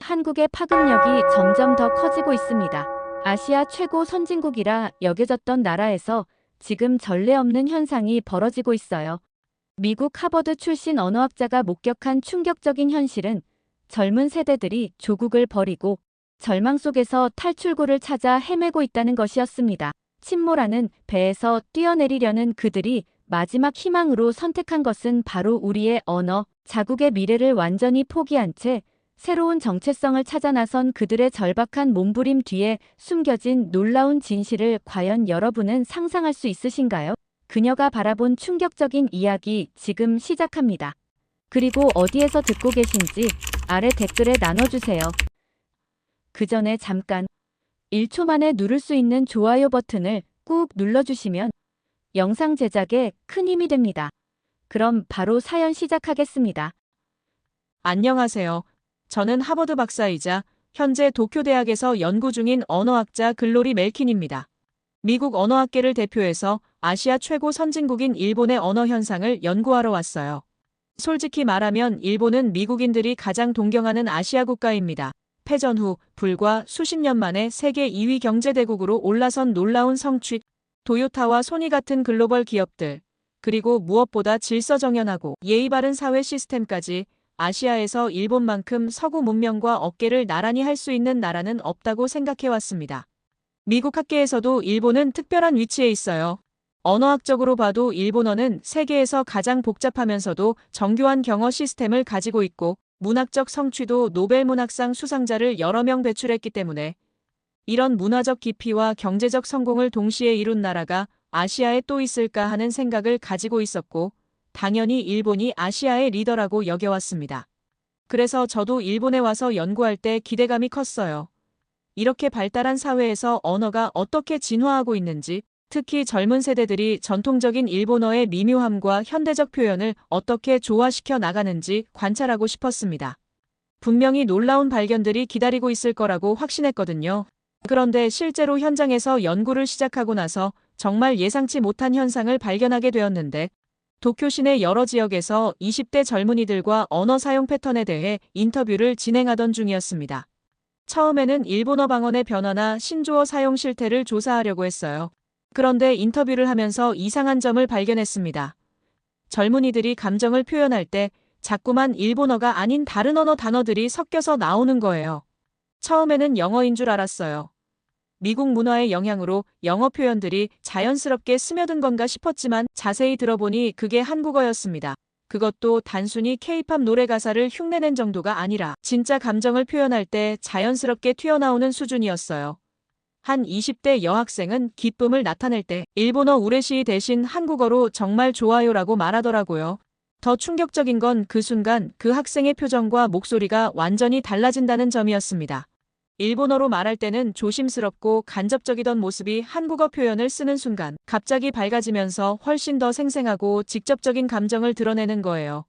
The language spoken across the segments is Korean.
한국의 파급력이 점점 더 커지고 있습니다. 아시아 최고 선진국이라 여겨졌던 나라에서 지금 전례 없는 현상이 벌어지고 있어요. 미국 하버드 출신 언어학자가 목격한 충격적인 현실은 젊은 세대들이 조국을 버리고 절망 속에서 탈출구를 찾아 헤매고 있다는 것이었습니다. 침몰하는 배에서 뛰어내리려는 그들이 마지막 희망으로 선택한 것은 바로 우리의 언어, 자국의 미래를 완전히 포기한 채 새로운 정체성을 찾아 나선 그들의 절박한 몸부림 뒤에 숨겨진 놀라운 진실을 과연 여러분은 상상할 수 있으신가요? 그녀가 바라본 충격적인 이야기 지금 시작합니다. 그리고 어디에서 듣고 계신지 아래 댓글에 나눠주세요. 그 전에 잠깐 1초 만에 누를 수 있는 좋아요 버튼을 꾹 눌러주시면 영상 제작에 큰 힘이 됩니다. 그럼 바로 사연 시작하겠습니다. 안녕하세요. 저는 하버드 박사이자 현재 도쿄대학에서 연구 중인 언어학자 글로리 멜킨입니다. 미국 언어학계를 대표해서 아시아 최고 선진국인 일본의 언어 현상을 연구하러 왔어요. 솔직히 말하면 일본은 미국인들이 가장 동경하는 아시아 국가입니다. 패전 후 불과 수십 년 만에 세계 2위 경제대국으로 올라선 놀라운 성취, 도요타와 소니 같은 글로벌 기업들, 그리고 무엇보다 질서정연하고 예의 바른 사회 시스템까지 아시아에서 일본만큼 서구 문명과 어깨를 나란히 할 수 있는 나라는 없다고 생각해왔습니다. 미국 학계에서도 일본은 특별한 위치에 있어요. 언어학적으로 봐도 일본어는 세계에서 가장 복잡하면서도 정교한 경어 시스템을 가지고 있고 문학적 성취도 노벨문학상 수상자를 여러 명 배출했기 때문에 이런 문화적 깊이와 경제적 성공을 동시에 이룬 나라가 아시아에 또 있을까 하는 생각을 가지고 있었고 당연히 일본이 아시아의 리더라고 여겨왔습니다. 그래서 저도 일본에 와서 연구할 때 기대감이 컸어요. 이렇게 발달한 사회에서 언어가 어떻게 진화하고 있는지, 특히 젊은 세대들이 전통적인 일본어의 미묘함과 현대적 표현을 어떻게 조화시켜 나가는지 관찰하고 싶었습니다. 분명히 놀라운 발견들이 기다리고 있을 거라고 확신했거든요. 그런데 실제로 현장에서 연구를 시작하고 나서 정말 예상치 못한 현상을 발견하게 되었는데, 도쿄 시내 여러 지역에서 20대 젊은이들과 언어 사용 패턴에 대해 인터뷰를 진행하던 중이었습니다. 처음에는 일본어 방언의 변화나 신조어 사용 실태를 조사하려고 했어요. 그런데 인터뷰를 하면서 이상한 점을 발견했습니다. 젊은이들이 감정을 표현할 때 자꾸만 일본어가 아닌 다른 언어 단어들이 섞여서 나오는 거예요. 처음에는 영어인 줄 알았어요. 미국 문화의 영향으로 영어 표현들이 자연스럽게 스며든 건가 싶었지만 자세히 들어보니 그게 한국어였습니다. 그것도 단순히 K-팝 노래 가사를 흉내낸 정도가 아니라 진짜 감정을 표현할 때 자연스럽게 튀어나오는 수준이었어요. 한 20대 여학생은 기쁨을 나타낼 때 일본어 우레시 대신 한국어로 정말 좋아요라고 말하더라고요. 더 충격적인 건 그 순간 그 학생의 표정과 목소리가 완전히 달라진다는 점이었습니다. 일본어로 말할 때는 조심스럽고 간접적이던 모습이 한국어 표현을 쓰는 순간 갑자기 밝아지면서 훨씬 더 생생하고 직접적인 감정을 드러내는 거예요.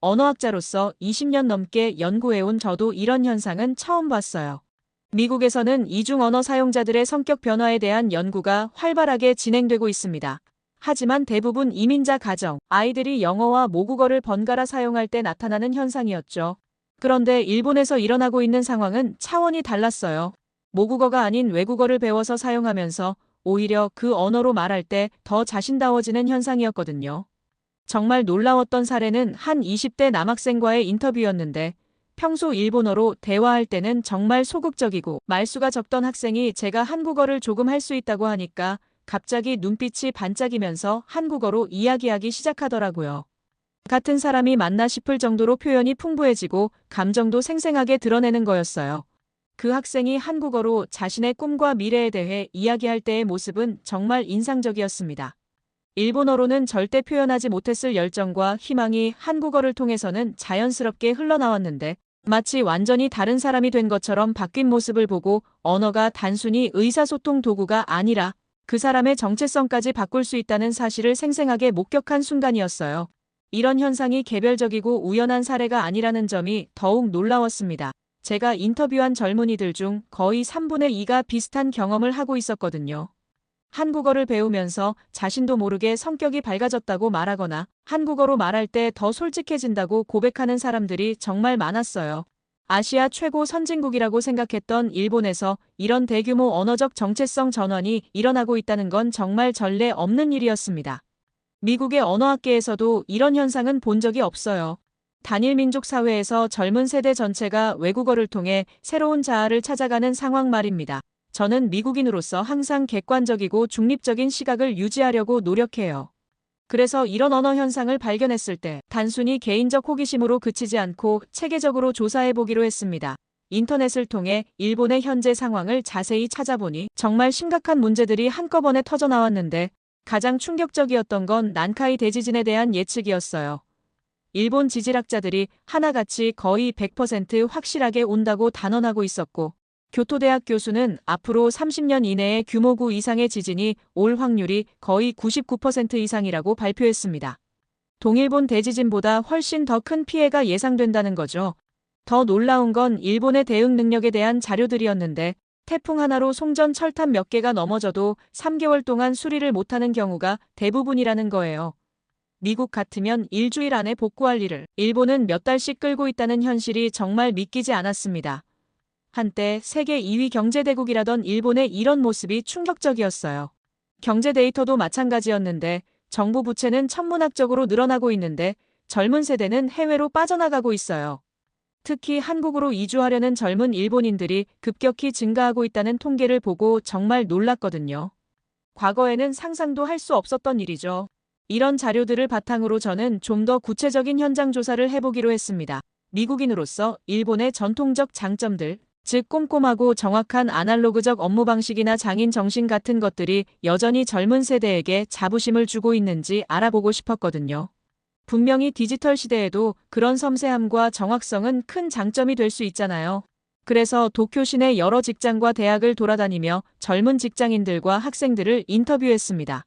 언어학자로서 20년 넘게 연구해온 저도 이런 현상은 처음 봤어요. 미국에서는 이중 언어 사용자들의 성격 변화에 대한 연구가 활발하게 진행되고 있습니다. 하지만 대부분 이민자 가정, 아이들이 영어와 모국어를 번갈아 사용할 때 나타나는 현상이었죠. 그런데 일본에서 일어나고 있는 상황은 차원이 달랐어요. 모국어가 아닌 외국어를 배워서 사용하면서 오히려 그 언어로 말할 때 더 자신다워지는 현상이었거든요. 정말 놀라웠던 사례는 한 20대 남학생과의 인터뷰였는데 평소 일본어로 대화할 때는 정말 소극적이고 말수가 적던 학생이 제가 한국어를 조금 할 수 있다고 하니까 갑자기 눈빛이 반짝이면서 한국어로 이야기하기 시작하더라고요. 같은 사람이 맞나 싶을 정도로 표현이 풍부해지고 감정도 생생하게 드러내는 거였어요. 그 학생이 한국어로 자신의 꿈과 미래에 대해 이야기할 때의 모습은 정말 인상적이었습니다. 일본어로는 절대 표현하지 못했을 열정과 희망이 한국어를 통해서는 자연스럽게 흘러나왔는데 마치 완전히 다른 사람이 된 것처럼 바뀐 모습을 보고 언어가 단순히 의사소통 도구가 아니라 그 사람의 정체성까지 바꿀 수 있다는 사실을 생생하게 목격한 순간이었어요. 이런 현상이 개별적이고 우연한 사례가 아니라는 점이 더욱 놀라웠습니다. 제가 인터뷰한 젊은이들 중 거의 3분의 2가 비슷한 경험을 하고 있었거든요. 한국어를 배우면서 자신도 모르게 성격이 밝아졌다고 말하거나 한국어로 말할 때 더 솔직해진다고 고백하는 사람들이 정말 많았어요. 아시아 최고 선진국이라고 생각했던 일본에서 이런 대규모 언어적 정체성 전환이 일어나고 있다는 건 정말 전례 없는 일이었습니다. 미국의 언어학계에서도 이런 현상은 본 적이 없어요. 단일 민족 사회에서 젊은 세대 전체가 외국어를 통해 새로운 자아를 찾아가는 상황 말입니다. 저는 미국인으로서 항상 객관적이고 중립적인 시각을 유지하려고 노력해요. 그래서 이런 언어 현상을 발견했을 때 단순히 개인적 호기심으로 그치지 않고 체계적으로 조사해보기로 했습니다. 인터넷을 통해 일본의 현재 상황을 자세히 찾아보니 정말 심각한 문제들이 한꺼번에 터져나왔는데 가장 충격적이었던 건 난카이 대지진에 대한 예측이었어요. 일본 지질학자들이 하나같이 거의 100% 확실하게 온다고 단언하고 있었고, 교토대학 교수는 앞으로 30년 이내에 규모 9 이상의 지진이 올 확률이 거의 99% 이상이라고 발표했습니다. 동일본 대지진보다 훨씬 더 큰 피해가 예상된다는 거죠. 더 놀라운 건 일본의 대응 능력에 대한 자료들이었는데, 태풍 하나로 송전 철탑 몇 개가 넘어져도 3개월 동안 수리를 못하는 경우가 대부분이라는 거예요. 미국 같으면 일주일 안에 복구할 일을 일본은 몇 달씩 끌고 있다는 현실이 정말 믿기지 않았습니다. 한때 세계 2위 경제대국이라던 일본의 이런 모습이 충격적이었어요. 경제 데이터도 마찬가지였는데 정부 부채는 천문학적으로 늘어나고 있는데 젊은 세대는 해외로 빠져나가고 있어요. 특히 한국으로 이주하려는 젊은 일본인들이 급격히 증가하고 있다는 통계를 보고 정말 놀랐거든요. 과거에는 상상도 할 수 없었던 일이죠. 이런 자료들을 바탕으로 저는 좀 더 구체적인 현장 조사를 해보기로 했습니다. 미국인으로서 일본의 전통적 장점들, 즉 꼼꼼하고 정확한 아날로그적 업무 방식이나 장인 정신 같은 것들이 여전히 젊은 세대에게 자부심을 주고 있는지 알아보고 싶었거든요. 분명히 디지털 시대에도 그런 섬세함과 정확성은 큰 장점이 될 수 있잖아요. 그래서 도쿄 시내 여러 직장과 대학을 돌아다니며 젊은 직장인들과 학생들을 인터뷰했습니다.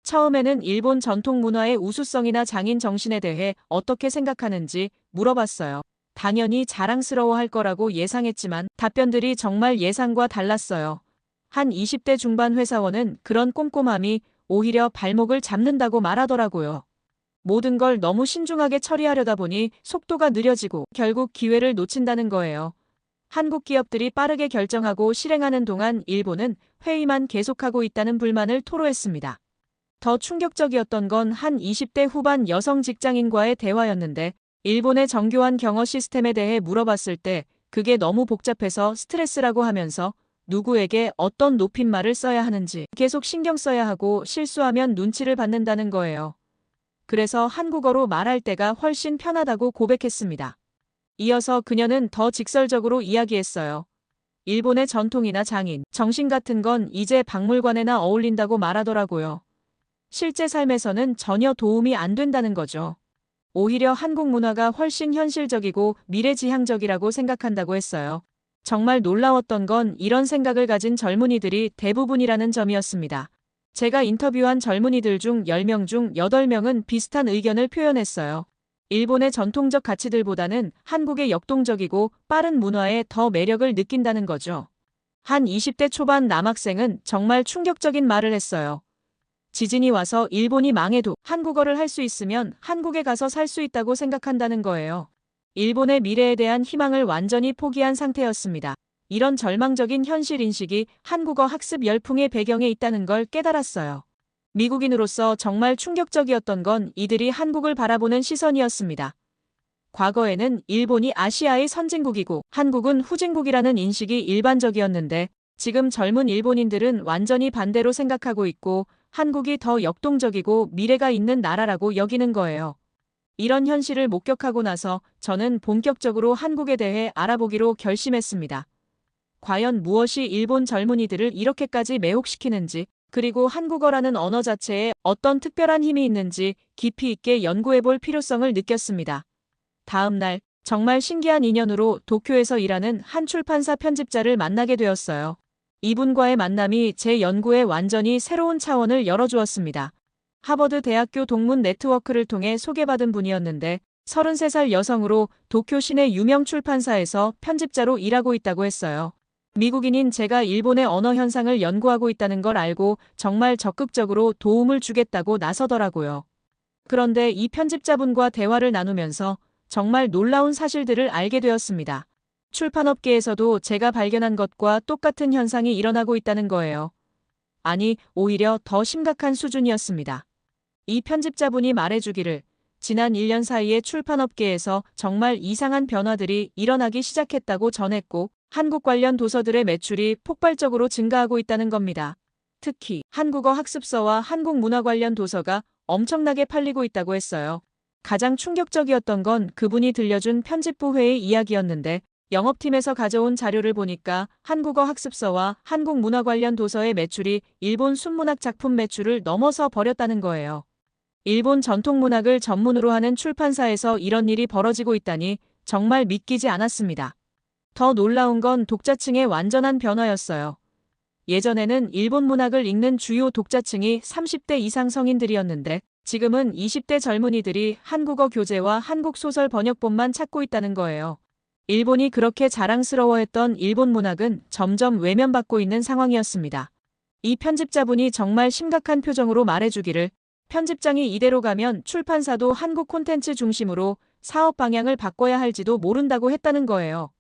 처음에는 일본 전통 문화의 우수성이나 장인 정신에 대해 어떻게 생각하는지 물어봤어요. 당연히 자랑스러워할 거라고 예상했지만 답변들이 정말 예상과 달랐어요. 한 20대 중반 회사원은 그런 꼼꼼함이 오히려 발목을 잡는다고 말하더라고요. 모든 걸 너무 신중하게 처리하려다 보니 속도가 느려지고 결국 기회를 놓친다는 거예요. 한국 기업들이 빠르게 결정하고 실행하는 동안 일본은 회의만 계속하고 있다는 불만을 토로했습니다. 더 충격적이었던 건 한 20대 후반 여성 직장인과의 대화였는데 일본의 정교한 경어 시스템에 대해 물어봤을 때 그게 너무 복잡해서 스트레스라고 하면서 누구에게 어떤 높임말을 써야 하는지 계속 신경 써야 하고 실수하면 눈치를 받는다는 거예요. 그래서 한국어로 말할 때가 훨씬 편하다고 고백했습니다. 이어서 그녀는 더 직설적으로 이야기했어요. 일본의 전통이나 장인, 정신 같은 건 이제 박물관에나 어울린다고 말하더라고요. 실제 삶에서는 전혀 도움이 안 된다는 거죠. 오히려 한국 문화가 훨씬 현실적이고 미래지향적이라고 생각한다고 했어요. 정말 놀라웠던 건 이런 생각을 가진 젊은이들이 대부분이라는 점이었습니다. 제가 인터뷰한 젊은이들 중 10명 중 8명은 비슷한 의견을 표현했어요. 일본의 전통적 가치들보다는 한국의 역동적이고 빠른 문화에 더 매력을 느낀다는 거죠. 한 20대 초반 남학생은 정말 충격적인 말을 했어요. 지진이 와서 일본이 망해도 한국어를 할 수 있으면 한국에 가서 살 수 있다고 생각한다는 거예요. 일본의 미래에 대한 희망을 완전히 포기한 상태였습니다. 이런 절망적인 현실 인식이 한국어 학습 열풍의 배경에 있다는 걸 깨달았어요. 미국인으로서 정말 충격적이었던 건 이들이 한국을 바라보는 시선이었습니다. 과거에는 일본이 아시아의 선진국이고 한국은 후진국이라는 인식이 일반적이었는데 지금 젊은 일본인들은 완전히 반대로 생각하고 있고 한국이 더 역동적이고 미래가 있는 나라라고 여기는 거예요. 이런 현실을 목격하고 나서 저는 본격적으로 한국에 대해 알아보기로 결심했습니다. 과연 무엇이 일본 젊은이들을 이렇게까지 매혹시키는지, 그리고 한국어라는 언어 자체에 어떤 특별한 힘이 있는지 깊이 있게 연구해볼 필요성을 느꼈습니다. 다음 날, 정말 신기한 인연으로 도쿄에서 일하는 한 출판사 편집자를 만나게 되었어요. 이분과의 만남이 제 연구에 완전히 새로운 차원을 열어주었습니다. 하버드 대학교 동문 네트워크를 통해 소개받은 분이었는데 33살 여성으로 도쿄 시내 유명 출판사에서 편집자로 일하고 있다고 했어요. 미국인인 제가 일본의 언어 현상을 연구하고 있다는 걸 알고 정말 적극적으로 도움을 주겠다고 나서더라고요. 그런데 이 편집자분과 대화를 나누면서 정말 놀라운 사실들을 알게 되었습니다. 출판업계에서도 제가 발견한 것과 똑같은 현상이 일어나고 있다는 거예요. 아니, 오히려 더 심각한 수준이었습니다. 이 편집자분이 말해주기를 지난 1년 사이에 출판업계에서 정말 이상한 변화들이 일어나기 시작했다고 전했고 한국 관련 도서들의 매출이 폭발적으로 증가하고 있다는 겁니다. 특히 한국어 학습서와 한국 문화 관련 도서가 엄청나게 팔리고 있다고 했어요. 가장 충격적이었던 건 그분이 들려준 편집부회의 이야기였는데 영업팀에서 가져온 자료를 보니까 한국어 학습서와 한국 문화 관련 도서의 매출이 일본 순문학 작품 매출을 넘어서 버렸다는 거예요. 일본 전통문학을 전문으로 하는 출판사에서 이런 일이 벌어지고 있다니 정말 믿기지 않았습니다. 더 놀라운 건 독자층의 완전한 변화였어요. 예전에는 일본 문학을 읽는 주요 독자층이 30대 이상 성인들이었는데 지금은 20대 젊은이들이 한국어 교재와 한국 소설 번역본만 찾고 있다는 거예요. 일본이 그렇게 자랑스러워했던 일본 문학은 점점 외면받고 있는 상황이었습니다. 이 편집자분이 정말 심각한 표정으로 말해주기를 편집장이 이대로 가면 출판사도 한국 콘텐츠 중심으로 사업 방향을 바꿔야 할지도 모른다고 했다는 거예요.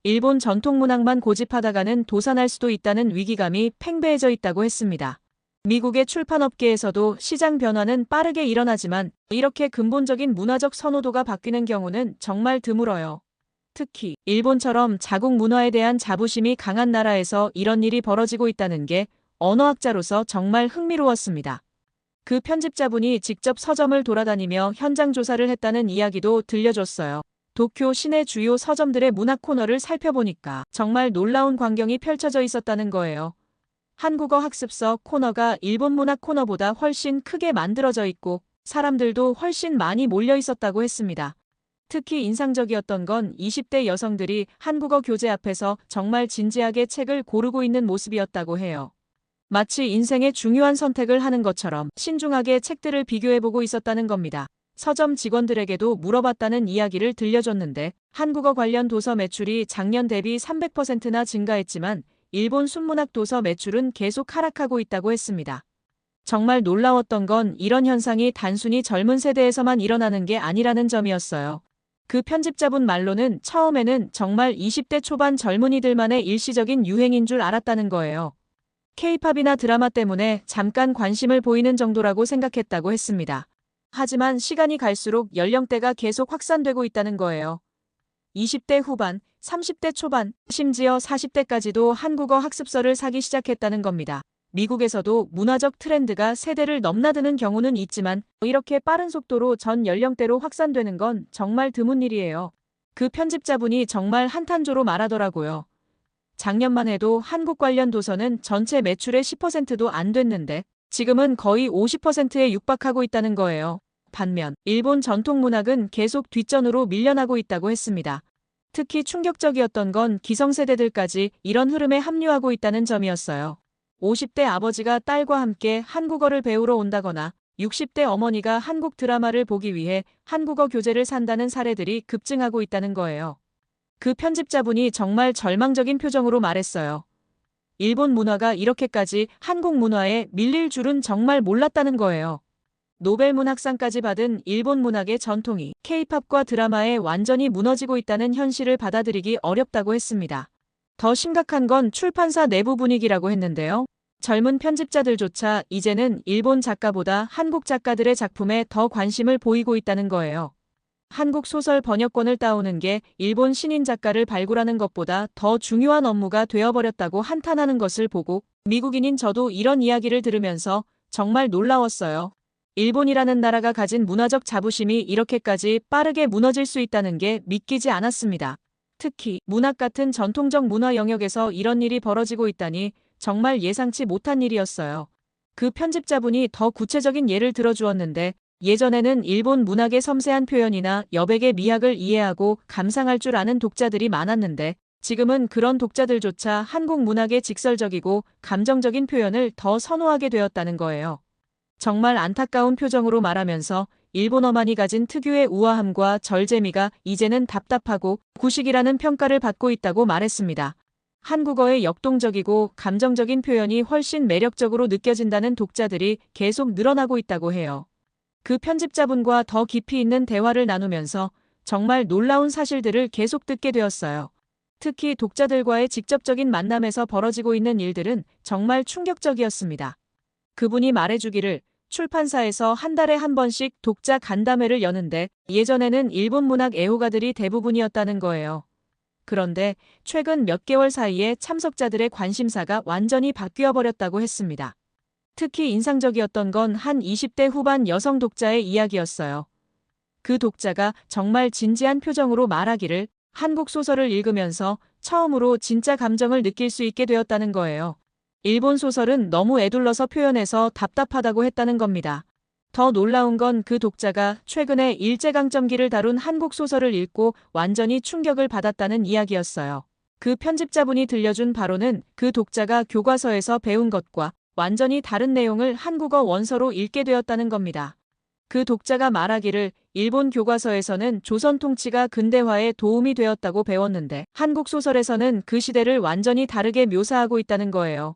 일본 전통문학만 고집하다가는 도산할 수도 있다는 위기감이 팽배해져 있다고 했습니다. 미국의 출판업계에서도 시장 변화는 빠르게 일어나지만 이렇게 근본적인 문화적 선호도가 바뀌는 경우는 정말 드물어요. 특히 일본처럼 자국 문화에 대한 자부심이 강한 나라에서 이런 일이 벌어지고 있다는 게 언어학자로서 정말 흥미로웠습니다. 그 편집자분이 직접 서점을 돌아다니며 현장 조사를 했다는 이야기도 들려줬어요. 도쿄 시내 주요 서점들의 문학 코너를 살펴보니까 정말 놀라운 광경이 펼쳐져 있었다는 거예요. 한국어 학습서 코너가 일본 문학 코너보다 훨씬 크게 만들어져 있고 사람들도 훨씬 많이 몰려 있었다고 했습니다. 특히 인상적이었던 건 20대 여성들이 한국어 교재 앞에서 정말 진지하게 책을 고르고 있는 모습이었다고 해요. 마치 인생의 중요한 선택을 하는 것처럼 신중하게 책들을 비교해보고 있었다는 겁니다. 서점 직원들에게도 물어봤다는 이야기를 들려줬는데 한국어 관련 도서 매출이 작년 대비 300%나 증가했지만 일본 순문학 도서 매출은 계속 하락하고 있다고 했습니다. 정말 놀라웠던 건 이런 현상이 단순히 젊은 세대에서만 일어나는 게 아니라는 점이었어요. 그 편집자분 말로는 처음에는 정말 20대 초반 젊은이들만의 일시적인 유행인 줄 알았다는 거예요. K-팝이나 드라마 때문에 잠깐 관심을 보이는 정도라고 생각했다고 했습니다. 하지만 시간이 갈수록 연령대가 계속 확산되고 있다는 거예요. 20대 후반, 30대 초반, 심지어 40대까지도 한국어 학습서를 사기 시작했다는 겁니다. 미국에서도 문화적 트렌드가 세대를 넘나드는 경우는 있지만 이렇게 빠른 속도로 전 연령대로 확산되는 건 정말 드문 일이에요. 그 편집자분이 정말 한탄조로 말하더라고요. 작년만 해도 한국 관련 도서는 전체 매출의 10%도 안 됐는데 지금은 거의 50%에 육박하고 있다는 거예요. 반면 일본 전통문학은 계속 뒷전으로 밀려나고 있다고 했습니다. 특히 충격적이었던 건 기성세대들까지 이런 흐름에 합류하고 있다는 점이었어요. 50대 아버지가 딸과 함께 한국어를 배우러 온다거나 60대 어머니가 한국 드라마를 보기 위해 한국어 교재를 산다는 사례들이 급증하고 있다는 거예요. 그 편집자분이 정말 절망적인 표정으로 말했어요. 일본 문화가 이렇게까지 한국 문화에 밀릴 줄은 정말 몰랐다는 거예요. 노벨문학상까지 받은 일본 문학의 전통이 K-팝과 드라마에 완전히 무너지고 있다는 현실을 받아들이기 어렵다고 했습니다. 더 심각한 건 출판사 내부 분위기라고 했는데요. 젊은 편집자들조차 이제는 일본 작가보다 한국 작가들의 작품에 더 관심을 보이고 있다는 거예요. 한국 소설 번역권을 따오는 게 일본 신인 작가를 발굴하는 것보다 더 중요한 업무가 되어버렸다고 한탄하는 것을 보고 미국인인 저도 이런 이야기를 들으면서 정말 놀라웠어요. 일본이라는 나라가 가진 문화적 자부심이 이렇게까지 빠르게 무너질 수 있다는 게 믿기지 않았습니다. 특히 문학 같은 전통적 문화 영역에서 이런 일이 벌어지고 있다니 정말 예상치 못한 일이었어요. 그 편집자분이 더 구체적인 예를 들어주었는데 예전에는 일본 문학의 섬세한 표현이나 여백의 미학을 이해하고 감상할 줄 아는 독자들이 많았는데 지금은 그런 독자들조차 한국 문학의 직설적이고 감정적인 표현을 더 선호하게 되었다는 거예요. 정말 안타까운 표정으로 말하면서 일본어만이 가진 특유의 우아함과 절제미가 이제는 답답하고 구식이라는 평가를 받고 있다고 말했습니다. 한국어의 역동적이고 감정적인 표현이 훨씬 매력적으로 느껴진다는 독자들이 계속 늘어나고 있다고 해요. 그 편집자분과 더 깊이 있는 대화를 나누면서 정말 놀라운 사실들을 계속 듣게 되었어요. 특히 독자들과의 직접적인 만남에서 벌어지고 있는 일들은 정말 충격적이었습니다. 그분이 말해주기를 출판사에서 한 달에 한 번씩 독자 간담회를 여는데 예전에는 일본 문학 애호가들이 대부분이었다는 거예요. 그런데 최근 몇 개월 사이에 참석자들의 관심사가 완전히 바뀌어 버렸다고 했습니다. 특히 인상적이었던 건 한 20대 후반 여성 독자의 이야기였어요. 그 독자가 정말 진지한 표정으로 말하기를 한국 소설을 읽으면서 처음으로 진짜 감정을 느낄 수 있게 되었다는 거예요. 일본 소설은 너무 에둘러서 표현해서 답답하다고 했다는 겁니다. 더 놀라운 건 그 독자가 최근에 일제강점기를 다룬 한국 소설을 읽고 완전히 충격을 받았다는 이야기였어요. 그 편집자분이 들려준 바로는 그 독자가 교과서에서 배운 것과 완전히 다른 내용을 한국어 원서로 읽게 되었다는 겁니다. 그 독자가 말하기를 일본 교과서에서는 조선 통치가 근대화에 도움이 되었다고 배웠는데 한국 소설에서는 그 시대를 완전히 다르게 묘사하고 있다는 거예요.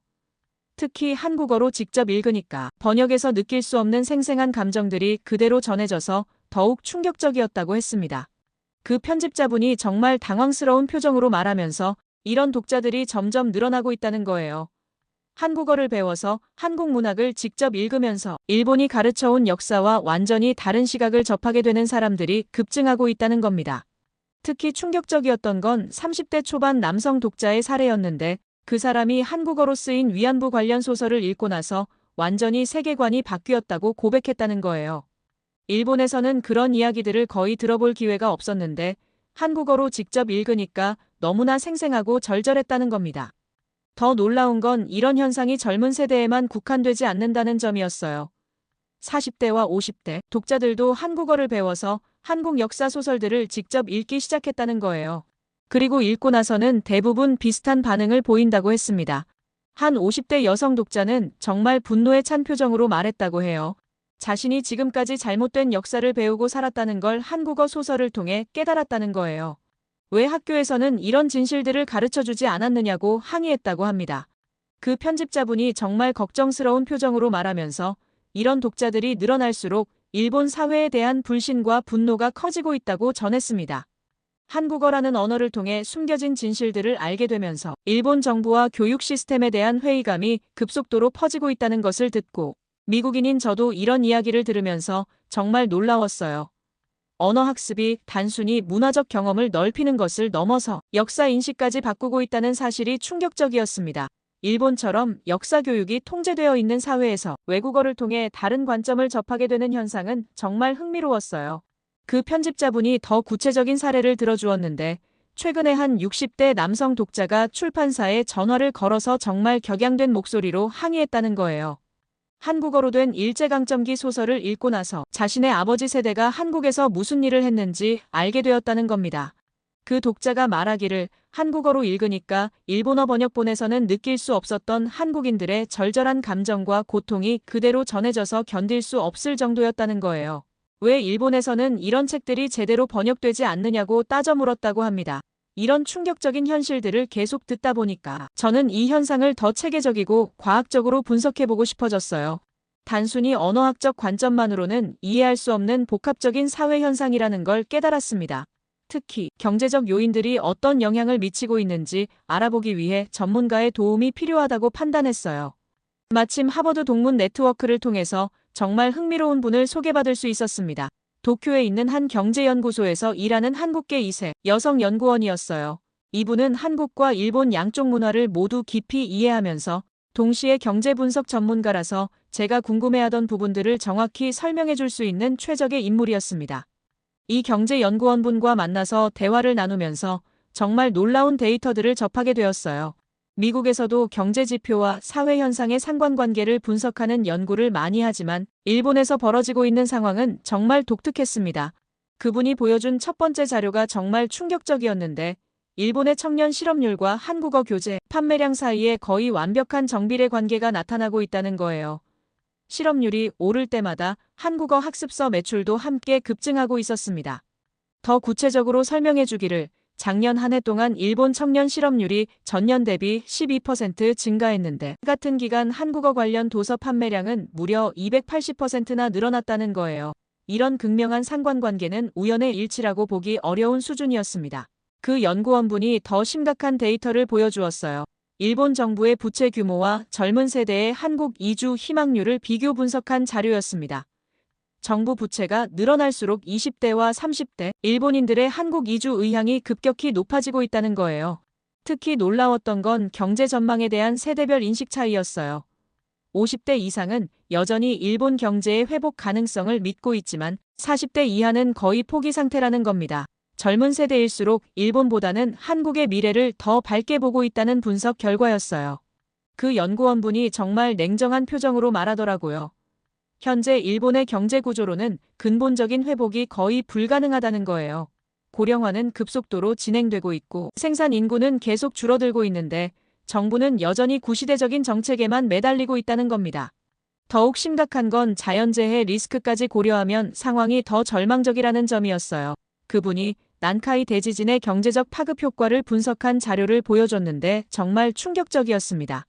특히 한국어로 직접 읽으니까 번역에서 느낄 수 없는 생생한 감정들이 그대로 전해져서 더욱 충격적이었다고 했습니다. 그 편집자분이 정말 당황스러운 표정으로 말하면서 이런 독자들이 점점 늘어나고 있다는 거예요. 한국어를 배워서 한국 문학을 직접 읽으면서 일본이 가르쳐온 역사와 완전히 다른 시각을 접하게 되는 사람들이 급증하고 있다는 겁니다. 특히 충격적이었던 건 30대 초반 남성 독자의 사례였는데 그 사람이 한국어로 쓰인 위안부 관련 소설을 읽고 나서 완전히 세계관이 바뀌었다고 고백했다는 거예요. 일본에서는 그런 이야기들을 거의 들어볼 기회가 없었는데 한국어로 직접 읽으니까 너무나 생생하고 절절했다는 겁니다. 더 놀라운 건 이런 현상이 젊은 세대에만 국한되지 않는다는 점이었어요. 40대와 50대 독자들도 한국어를 배워서 한국 역사 소설들을 직접 읽기 시작했다는 거예요. 그리고 읽고 나서는 대부분 비슷한 반응을 보인다고 했습니다. 한 50대 여성 독자는 정말 분노에 찬 표정으로 말했다고 해요. 자신이 지금까지 잘못된 역사를 배우고 살았다는 걸 한국어 소설을 통해 깨달았다는 거예요. 왜 학교에서는 이런 진실들을 가르쳐주지 않았느냐고 항의했다고 합니다. 그 편집자분이 정말 걱정스러운 표정으로 말하면서 이런 독자들이 늘어날수록 일본 사회에 대한 불신과 분노가 커지고 있다고 전했습니다. 한국어라는 언어를 통해 숨겨진 진실들을 알게 되면서 일본 정부와 교육 시스템에 대한 회의감이 급속도로 퍼지고 있다는 것을 듣고 미국인인 저도 이런 이야기를 들으면서 정말 놀라웠어요. 언어 학습이 단순히 문화적 경험을 넓히는 것을 넘어서 역사 인식까지 바꾸고 있다는 사실이 충격적이었습니다. 일본처럼 역사 교육이 통제되어 있는 사회에서 외국어를 통해 다른 관점을 접하게 되는 현상은 정말 흥미로웠어요. 그 편집자분이 더 구체적인 사례를 들어주었는데 최근에 한 60대 남성 독자가 출판사에 전화를 걸어서 정말 격양된 목소리로 항의했다는 거예요. 한국어로 된 일제강점기 소설을 읽고 나서 자신의 아버지 세대가 한국에서 무슨 일을 했는지 알게 되었다는 겁니다. 그 독자가 말하기를 한국어로 읽으니까 일본어 번역본에서는 느낄 수 없었던 한국인들의 절절한 감정과 고통이 그대로 전해져서 견딜 수 없을 정도였다는 거예요. 왜 일본에서는 이런 책들이 제대로 번역되지 않느냐고 따져 물었다고 합니다. 이런 충격적인 현실들을 계속 듣다 보니까 저는 이 현상을 더 체계적이고 과학적으로 분석해보고 싶어졌어요. 단순히 언어학적 관점만으로는 이해할 수 없는 복합적인 사회 현상이라는 걸 깨달았습니다. 특히 경제적 요인들이 어떤 영향을 미치고 있는지 알아보기 위해 전문가의 도움이 필요하다고 판단했어요. 마침 하버드 동문 네트워크를 통해서 정말 흥미로운 분을 소개받을 수 있었습니다. 도쿄에 있는 한 경제연구소에서 일하는 한국계 2세 여성 연구원이었어요. 이분은 한국과 일본 양쪽 문화를 모두 깊이 이해하면서 동시에 경제 분석 전문가라서 제가 궁금해하던 부분들을 정확히 설명해 줄 수 있는 최적의 인물이었습니다. 이 경제연구원분과 만나서 대화를 나누면서 정말 놀라운 데이터들을 접하게 되었어요. 미국에서도 경제 지표와 사회 현상의 상관관계를 분석하는 연구를 많이 하지만 일본에서 벌어지고 있는 상황은 정말 독특했습니다. 그분이 보여준 첫 번째 자료가 정말 충격적이었는데 일본의 청년 실업률과 한국어 교재 판매량 사이에 거의 완벽한 정비례 관계가 나타나고 있다는 거예요. 실업률이 오를 때마다 한국어 학습서 매출도 함께 급증하고 있었습니다. 더 구체적으로 설명해 주기를 작년 한 해 동안 일본 청년 실업률이 전년 대비 12% 증가했는데 같은 기간 한국어 관련 도서 판매량은 무려 280%나 늘어났다는 거예요. 이런 극명한 상관관계는 우연의 일치라고 보기 어려운 수준이었습니다. 그 연구원분이 더 심각한 데이터를 보여주었어요. 일본 정부의 부채 규모와 젊은 세대의 한국 이주 희망률을 비교 분석한 자료였습니다. 정부 부채가 늘어날수록 20대와 30대 일본인들의 한국 이주 의향이 급격히 높아지고 있다는 거예요. 특히 놀라웠던 건 경제 전망에 대한 세대별 인식 차이였어요. 50대 이상은 여전히 일본 경제의 회복 가능성을 믿고 있지만 40대 이하는 거의 포기 상태라는 겁니다. 젊은 세대일수록 일본보다는 한국의 미래를 더 밝게 보고 있다는 분석 결과였어요. 그 연구원분이 정말 냉정한 표정으로 말하더라고요. 현재 일본의 경제 구조로는 근본적인 회복이 거의 불가능하다는 거예요. 고령화는 급속도로 진행되고 있고 생산 인구는 계속 줄어들고 있는데 정부는 여전히 구시대적인 정책에만 매달리고 있다는 겁니다. 더욱 심각한 건 자연재해 리스크까지 고려하면 상황이 더 절망적이라는 점이었어요. 그분이 난카이 대지진의 경제적 파급 효과를 분석한 자료를 보여줬는데 정말 충격적이었습니다.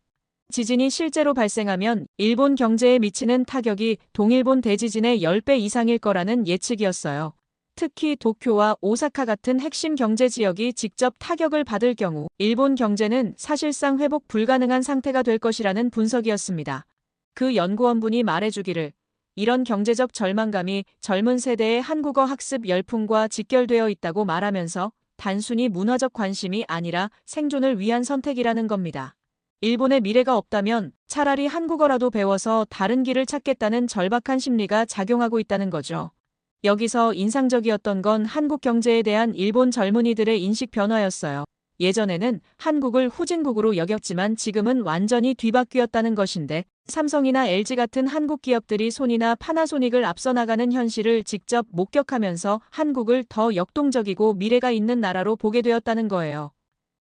지진이 실제로 발생하면 일본 경제에 미치는 타격이 동일본 대지진의 10배 이상일 거라는 예측이었어요. 특히 도쿄와 오사카 같은 핵심 경제 지역이 직접 타격을 받을 경우 일본 경제는 사실상 회복 불가능한 상태가 될 것이라는 분석이었습니다. 그 연구원분이 말해주기를 이런 경제적 절망감이 젊은 세대의 한국어 학습 열풍과 직결되어 있다고 말하면서 단순히 문화적 관심이 아니라 생존을 위한 선택이라는 겁니다. 일본의 미래가 없다면 차라리 한국어라도 배워서 다른 길을 찾겠다는 절박한 심리가 작용하고 있다는 거죠. 여기서 인상적이었던 건 한국 경제에 대한 일본 젊은이들의 인식 변화였어요. 예전에는 한국을 후진국으로 여겼지만 지금은 완전히 뒤바뀌었다는 것인데 삼성이나 LG 같은 한국 기업들이 소니나 파나소닉을 앞서 나가는 현실을 직접 목격하면서 한국을 더 역동적이고 미래가 있는 나라로 보게 되었다는 거예요.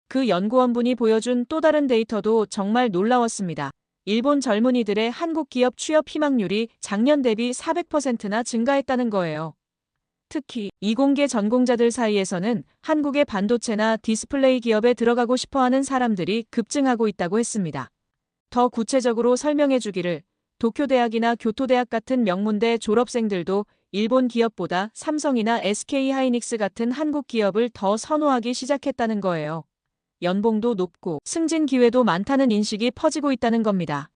그 연구원분이 보여준 또 다른 데이터도 정말 놀라웠습니다. 일본 젊은이들의 한국 기업 취업 희망률이 작년 대비 400%나 증가했다는 거예요. 특히 이공계 전공자들 사이에서는 한국의 반도체나 디스플레이 기업에 들어가고 싶어하는 사람들이 급증하고 있다고 했습니다. 더 구체적으로 설명해 주기를 도쿄대학이나 교토대학 같은 명문대 졸업생들도 일본 기업보다 삼성이나 SK하이닉스 같은 한국 기업을 더 선호하기 시작했다는 거예요. 연봉도 높고 승진 기회도 많다는 인식이 퍼지고 있다는 겁니다.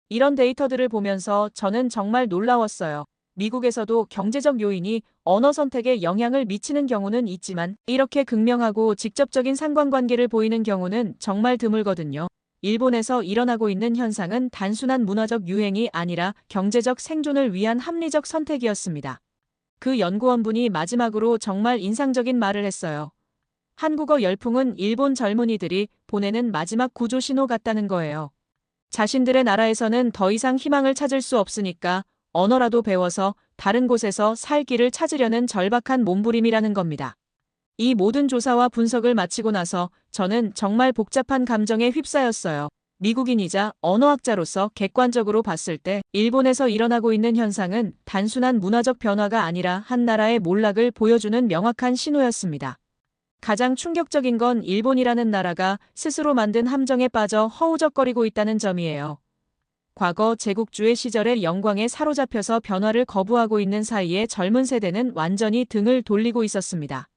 이런 데이터들을 보면서 저는 정말 놀라웠어요. 미국에서도 경제적 요인이 언어 선택에 영향을 미치는 경우는 있지만 이렇게 극명하고 직접적인 상관관계를 보이는 경우는 정말 드물거든요. 일본에서 일어나고 있는 현상은 단순한 문화적 유행이 아니라 경제적 생존을 위한 합리적 선택이었습니다. 그 연구원분이 마지막으로 정말 인상적인 말을 했어요. 한국어 열풍은 일본 젊은이들이 보내는 마지막 구조 신호 같다는 거예요. 자신들의 나라에서는 더 이상 희망을 찾을 수 없으니까 언어라도 배워서 다른 곳에서 살 길을 찾으려는 절박한 몸부림이라는 겁니다. 이 모든 조사와 분석을 마치고 나서 저는 정말 복잡한 감정에 휩싸였어요. 미국인이자 언어학자로서 객관적으로 봤을 때 일본에서 일어나고 있는 현상은 단순한 문화적 변화가 아니라 한 나라의 몰락을 보여주는 명확한 신호였습니다. 가장 충격적인 건 일본이라는 나라가 스스로 만든 함정에 빠져 허우적거리고 있다는 점이에요. 과거 제국주의 시절의 영광에 사로잡혀서 변화를 거부하고 있는 사이에 젊은 세대는 완전히 등을 돌리고 있었습니다.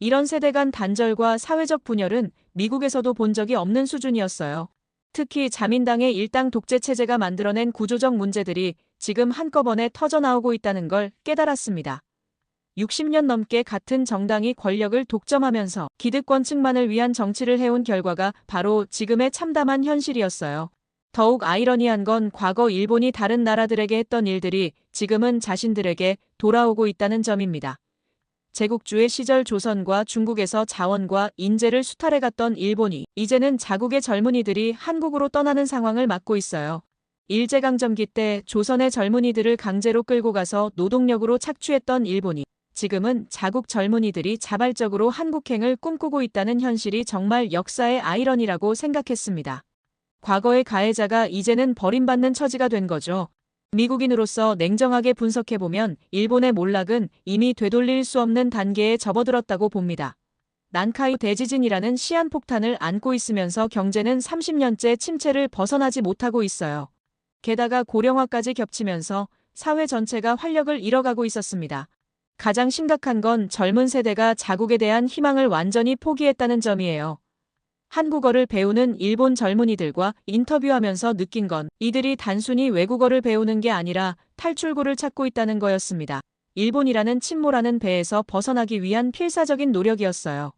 이런 세대 간 단절과 사회적 분열은 미국에서도 본 적이 없는 수준이었어요. 특히 자민당의 일당 독재 체제가 만들어낸 구조적 문제들이 지금 한꺼번에 터져나오고 있다는 걸 깨달았습니다. 60년 넘게 같은 정당이 권력을 독점하면서 기득권층만을 위한 정치를 해온 결과가 바로 지금의 참담한 현실이었어요. 더욱 아이러니한 건 과거 일본이 다른 나라들에게 했던 일들이 지금은 자신들에게 돌아오고 있다는 점입니다. 제국주의 시절 조선과 중국에서 자원과 인재를 수탈해갔던 일본이 이제는 자국의 젊은이들이 한국으로 떠나는 상황을 맞고 있어요. 일제강점기 때 조선의 젊은이들을 강제로 끌고 가서 노동력으로 착취했던 일본이 지금은 자국 젊은이들이 자발적으로 한국행을 꿈꾸고 있다는 현실이 정말 역사의 아이러니라고 생각했습니다. 과거의 가해자가 이제는 버림받는 처지가 된 거죠. 미국인으로서 냉정하게 분석해보면 일본의 몰락은 이미 되돌릴 수 없는 단계에 접어들었다고 봅니다. 난카이 대지진이라는 시한폭탄을 안고 있으면서 경제는 30년째 침체를 벗어나지 못하고 있어요. 게다가 고령화까지 겹치면서 사회 전체가 활력을 잃어가고 있었습니다. 가장 심각한 건 젊은 세대가 자국에 대한 희망을 완전히 포기했다는 점이에요. 한국어를 배우는 일본 젊은이들과 인터뷰하면서 느낀 건 이들이 단순히 외국어를 배우는 게 아니라 탈출구를 찾고 있다는 거였습니다. 일본이라는 침몰하는 배에서 벗어나기 위한 필사적인 노력이었어요.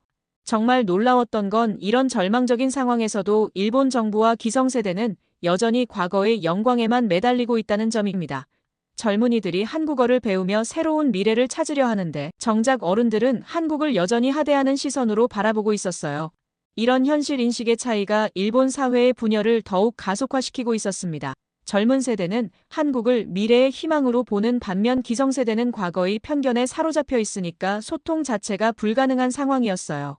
정말 놀라웠던 건 이런 절망적인 상황에서도 일본 정부와 기성세대는 여전히 과거의 영광에만 매달리고 있다는 점입니다. 젊은이들이 한국어를 배우며 새로운 미래를 찾으려 하는데 정작 어른들은 한국을 여전히 하대하는 시선으로 바라보고 있었어요. 이런 현실 인식의 차이가 일본 사회의 분열을 더욱 가속화시키고 있었습니다. 젊은 세대는 한국을 미래의 희망으로 보는 반면 기성세대는 과거의 편견에 사로잡혀 있으니까 소통 자체가 불가능한 상황이었어요.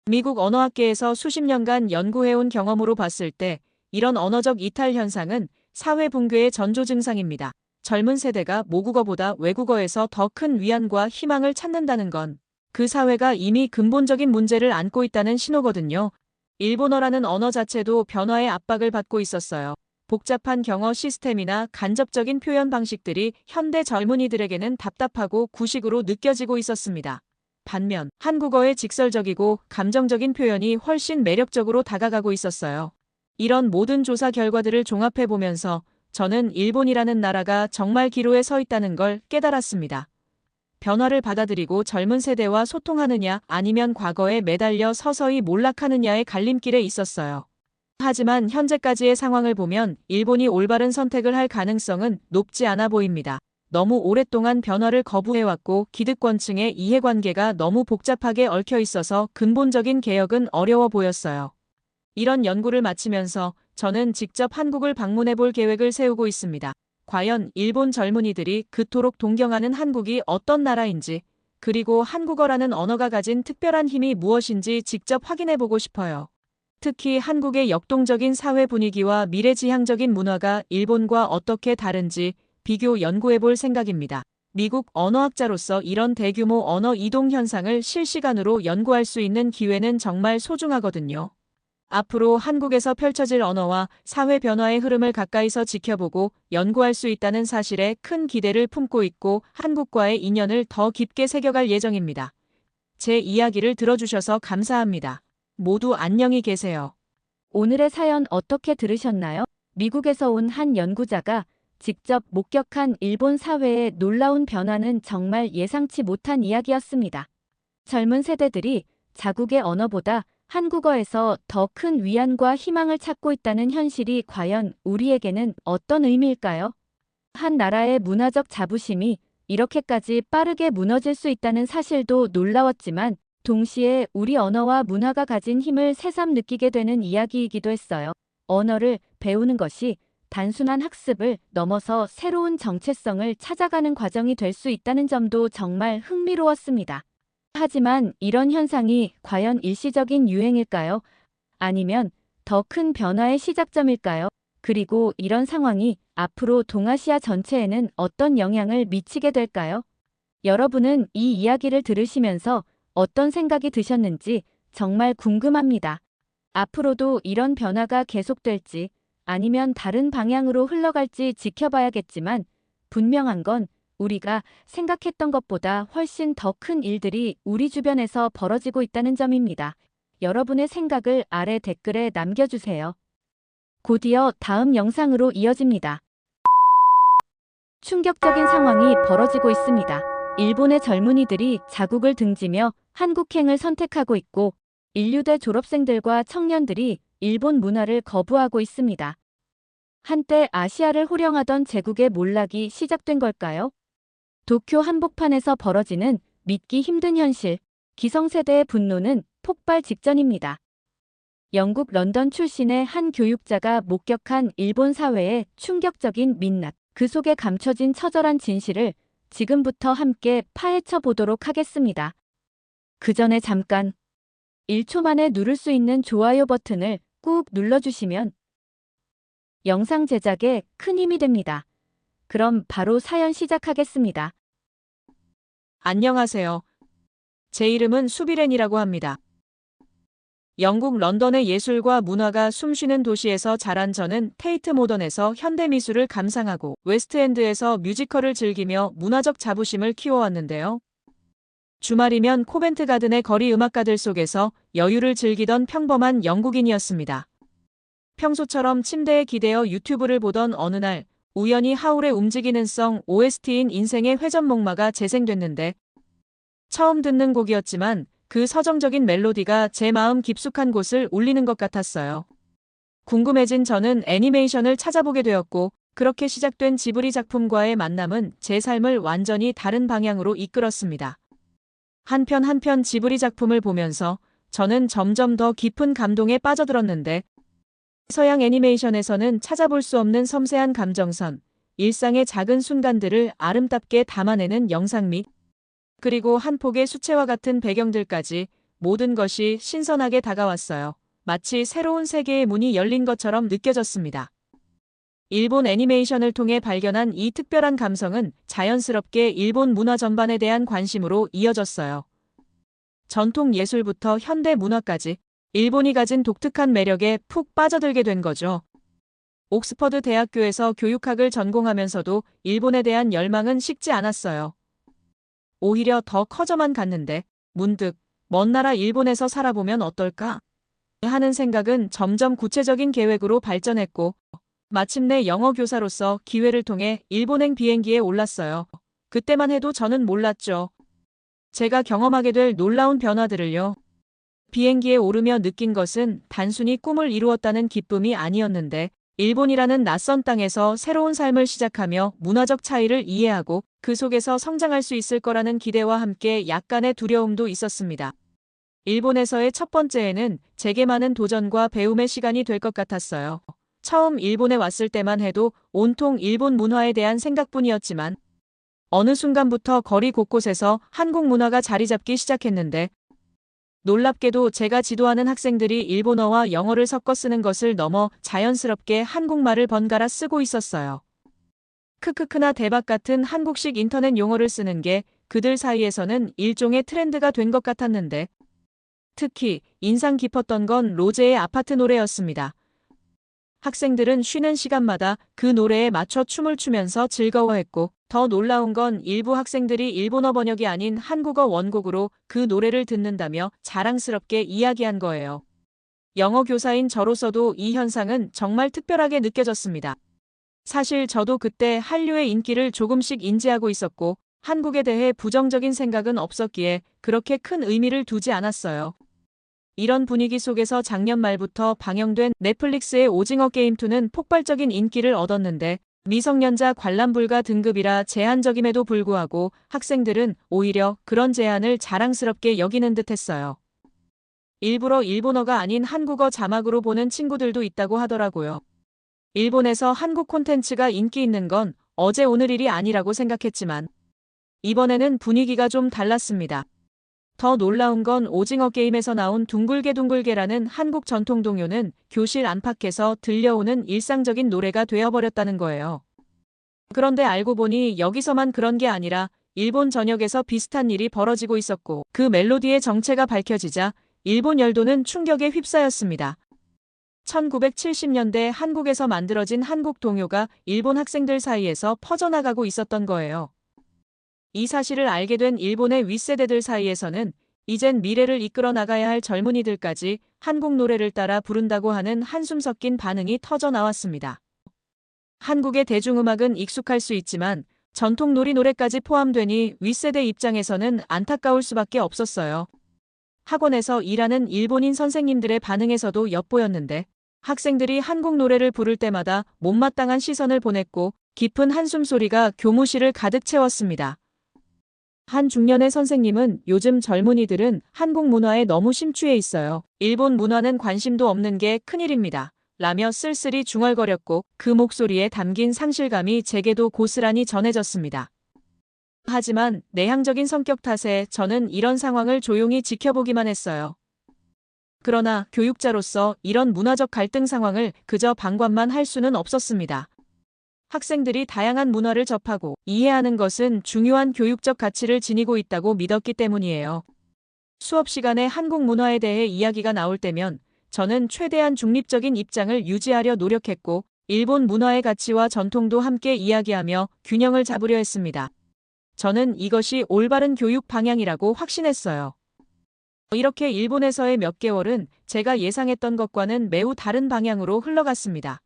미국 언어학계에서 수십 년간 연구해온 경험으로 봤을 때 이런 언어적 이탈 현상은 사회 붕괴의 전조 증상입니다. 젊은 세대가 모국어보다 외국어에서 더 큰 위안과 희망을 찾는다는 건 그 사회가 이미 근본적인 문제를 안고 있다는 신호거든요. 일본어라는 언어 자체도 변화의 압박을 받고 있었어요. 복잡한 경어 시스템이나 간접적인 표현 방식들이 현대 젊은이들에게는 답답하고 구식으로 느껴지고 있었습니다. 반면 한국어의 직설적이고 감정적인 표현이 훨씬 매력적으로 다가가고 있었어요. 이런 모든 조사 결과들을 종합해보면서 저는 일본이라는 나라가 정말 기로에 서 있다는 걸 깨달았습니다. 변화를 받아들이고 젊은 세대와 소통하느냐 아니면 과거에 매달려 서서히 몰락하느냐의 갈림길에 있었어요. 하지만 현재까지의 상황을 보면 일본이 올바른 선택을 할 가능성은 높지 않아 보입니다. 너무 오랫동안 변화를 거부해왔고 기득권층의 이해관계가 너무 복잡하게 얽혀 있어서 근본적인 개혁은 어려워 보였어요. 이런 연구를 마치면서 저는 직접 한국을 방문해 볼 계획을 세우고 있습니다. 과연 일본 젊은이들이 그토록 동경하는 한국이 어떤 나라인지, 그리고 한국어라는 언어가 가진 특별한 힘이 무엇인지 직접 확인해 보고 싶어요. 특히 한국의 역동적인 사회 분위기와 미래지향적인 문화가 일본과 어떻게 다른지 비교 연구해 볼 생각입니다. 미국 언어학자로서 이런 대규모 언어 이동 현상을 실시간으로 연구할 수 있는 기회는 정말 소중하거든요. 앞으로 한국에서 펼쳐질 언어와 사회 변화의 흐름을 가까이서 지켜보고 연구할 수 있다는 사실에 큰 기대를 품고 있고 한국과의 인연을 더 깊게 새겨갈 예정입니다. 제 이야기를 들어주셔서 감사합니다. 모두 안녕히 계세요. 오늘의 사연 어떻게 들으셨나요? 미국에서 온 한 연구자가 직접 목격한 일본 사회의 놀라운 변화는 정말 예상치 못한 이야기였습니다. 젊은 세대들이 자국의 언어보다 한국어에서 더 큰 위안과 희망을 찾고 있다는 현실이 과연 우리에게는 어떤 의미일까요? 한 나라의 문화적 자부심이 이렇게까지 빠르게 무너질 수 있다는 사실도 놀라웠지만 동시에 우리 언어와 문화가 가진 힘을 새삼 느끼게 되는 이야기이기도 했어요. 언어를 배우는 것이 단순한 학습을 넘어서 새로운 정체성을 찾아가는 과정이 될 수 있다는 점도 정말 흥미로웠습니다. 하지만 이런 현상이 과연 일시적인 유행일까요? 아니면 더 큰 변화의 시작점일까요? 그리고 이런 상황이 앞으로 동아시아 전체에는 어떤 영향을 미치게 될까요? 여러분은 이 이야기를 들으시면서 어떤 생각이 드셨는지 정말 궁금합니다. 앞으로도 이런 변화가 계속될지 아니면 다른 방향으로 흘러갈지 지켜봐야겠지만 분명한 건 우리가 생각했던 것보다 훨씬 더 큰 일들이 우리 주변에서 벌어지고 있다는 점입니다. 여러분의 생각을 아래 댓글에 남겨주세요. 곧이어 다음 영상으로 이어집니다. 충격적인 상황이 벌어지고 있습니다. 일본의 젊은이들이 자국을 등지며 한국행을 선택하고 있고 인류대 졸업생들과 청년들이 일본 문화를 거부하고 있습니다. 한때 아시아를 호령하던 제국의 몰락이 시작된 걸까요? 도쿄 한복판에서 벌어지는 믿기 힘든 현실, 기성세대의 분노는 폭발 직전입니다. 영국 런던 출신의 한 교육자가 목격한 일본 사회의 충격적인 민낯, 그 속에 감춰진 처절한 진실을 지금부터 함께 파헤쳐 보도록 하겠습니다. 그 전에 잠깐 1초 만에 누를 수 있는 좋아요 버튼을 꾹 눌러주시면 영상 제작에 큰 힘이 됩니다. 그럼 바로 사연 시작하겠습니다. 안녕하세요. 제 이름은 수비렌이라고 합니다. 영국 런던의 예술과 문화가 숨쉬는 도시에서 자란 저는 테이트 모던에서 현대미술을 감상하고 웨스트엔드에서 뮤지컬을 즐기며 문화적 자부심을 키워왔는데요. 주말이면 코벤트 가든의 거리 음악가들 속에서 여유를 즐기던 평범한 영국인이었습니다. 평소처럼 침대에 기대어 유튜브를 보던 어느 날 우연히 하울의 움직이는 성 OST인 인생의 회전목마가 재생됐는데 처음 듣는 곡이었지만 그 서정적인 멜로디가 제 마음 깊숙한 곳을 울리는 것 같았어요. 궁금해진 저는 애니메이션을 찾아보게 되었고 그렇게 시작된 지브리 작품과의 만남은 제 삶을 완전히 다른 방향으로 이끌었습니다. 한 편 한 편 지브리 작품을 보면서 저는 점점 더 깊은 감동에 빠져들었는데 서양 애니메이션에서는 찾아볼 수 없는 섬세한 감정선, 일상의 작은 순간들을 아름답게 담아내는 영상미, 그리고 한 폭의 수채화 같은 배경들까지 모든 것이 신선하게 다가왔어요. 마치 새로운 세계의 문이 열린 것처럼 느껴졌습니다. 일본 애니메이션을 통해 발견한 이 특별한 감성은 자연스럽게 일본 문화 전반에 대한 관심으로 이어졌어요. 전통 예술부터 현대 문화까지 일본이 가진 독특한 매력에 푹 빠져들게 된 거죠. 옥스퍼드 대학교에서 교육학을 전공하면서도 일본에 대한 열망은 식지 않았어요. 오히려 더 커져만 갔는데 문득 먼 나라 일본에서 살아보면 어떨까 하는 생각은 점점 구체적인 계획으로 발전했고 마침내 영어 교사로서 기회를 통해 일본행 비행기에 올랐어요. 그때만 해도 저는 몰랐죠. 제가 경험하게 될 놀라운 변화들을요. 비행기에 오르며 느낀 것은 단순히 꿈을 이루었다는 기쁨이 아니었는데 일본이라는 낯선 땅에서 새로운 삶을 시작하며 문화적 차이를 이해하고 그 속에서 성장할 수 있을 거라는 기대와 함께 약간의 두려움도 있었습니다. 일본에서의 첫 번째에는 제게 많은 도전과 배움의 시간이 될 것 같았어요. 처음 일본에 왔을 때만 해도 온통 일본 문화에 대한 생각뿐이었지만 어느 순간부터 거리 곳곳에서 한국 문화가 자리 잡기 시작했는데 놀랍게도 제가 지도하는 학생들이 일본어와 영어를 섞어 쓰는 것을 넘어 자연스럽게 한국말을 번갈아 쓰고 있었어요. 크크크나 대박 같은 한국식 인터넷 용어를 쓰는 게 그들 사이에서는 일종의 트렌드가 된 것 같았는데 특히 인상 깊었던 건 로제의 아파트 노래였습니다. 학생들은 쉬는 시간마다 그 노래에 맞춰 춤을 추면서 즐거워했고 더 놀라운 건 일부 학생들이 일본어 번역이 아닌 한국어 원곡으로 그 노래를 듣는다며 자랑스럽게 이야기한 거예요. 영어 교사인 저로서도 이 현상은 정말 특별하게 느껴졌습니다. 사실 저도 그때 한류의 인기를 조금씩 인지하고 있었고 한국에 대해 부정적인 생각은 없었기에 그렇게 큰 의미를 두지 않았어요. 이런 분위기 속에서 작년 말부터 방영된 넷플릭스의 오징어 게임2는 폭발적인 인기를 얻었는데 미성년자 관람 불가 등급이라 제한적임에도 불구하고 학생들은 오히려 그런 제한을 자랑스럽게 여기는 듯했어요. 일부러 일본어가 아닌 한국어 자막으로 보는 친구들도 있다고 하더라고요. 일본에서 한국 콘텐츠가 인기 있는 건 어제 오늘 일이 아니라고 생각했지만 이번에는 분위기가 좀 달랐습니다. 더 놀라운 건 오징어 게임에서 나온 둥글게둥글게라는 한국 전통 동요는 교실 안팎에서 들려오는 일상적인 노래가 되어버렸다는 거예요. 그런데 알고 보니 여기서만 그런 게 아니라 일본 전역에서 비슷한 일이 벌어지고 있었고 그 멜로디의 정체가 밝혀지자 일본 열도는 충격에 휩싸였습니다. 1970년대 한국에서 만들어진 한국 동요가 일본 학생들 사이에서 퍼져나가고 있었던 거예요. 이 사실을 알게 된 일본의 윗세대들 사이에서는 이젠 미래를 이끌어 나가야 할 젊은이들까지 한국 노래를 따라 부른다고 하는 한숨 섞인 반응이 터져 나왔습니다. 한국의 대중음악은 익숙할 수 있지만 전통 놀이 노래까지 포함되니 윗세대 입장에서는 안타까울 수밖에 없었어요. 학원에서 일하는 일본인 선생님들의 반응에서도 엿보였는데 학생들이 한국 노래를 부를 때마다 못마땅한 시선을 보냈고 깊은 한숨 소리가 교무실을 가득 채웠습니다. 한 중년의 선생님은 요즘 젊은이들은 한국 문화에 너무 심취해 있어요. 일본 문화는 관심도 없는 게 큰일입니다. 라며 쓸쓸히 중얼거렸고 그 목소리에 담긴 상실감이 제게도 고스란히 전해졌습니다. 하지만 내향적인 성격 탓에 저는 이런 상황을 조용히 지켜보기만 했어요. 그러나 교육자로서 이런 문화적 갈등 상황을 그저 방관만 할 수는 없었습니다. 학생들이 다양한 문화를 접하고 이해하는 것은 중요한 교육적 가치를 지니고 있다고 믿었기 때문이에요. 수업 시간에 한국 문화에 대해 이야기가 나올 때면 저는 최대한 중립적인 입장을 유지하려 노력했고 일본 문화의 가치와 전통도 함께 이야기하며 균형을 잡으려 했습니다. 저는 이것이 올바른 교육 방향이라고 확신했어요. 이렇게 일본에서의 몇 개월은 제가 예상했던 것과는 매우 다른 방향으로 흘러갔습니다.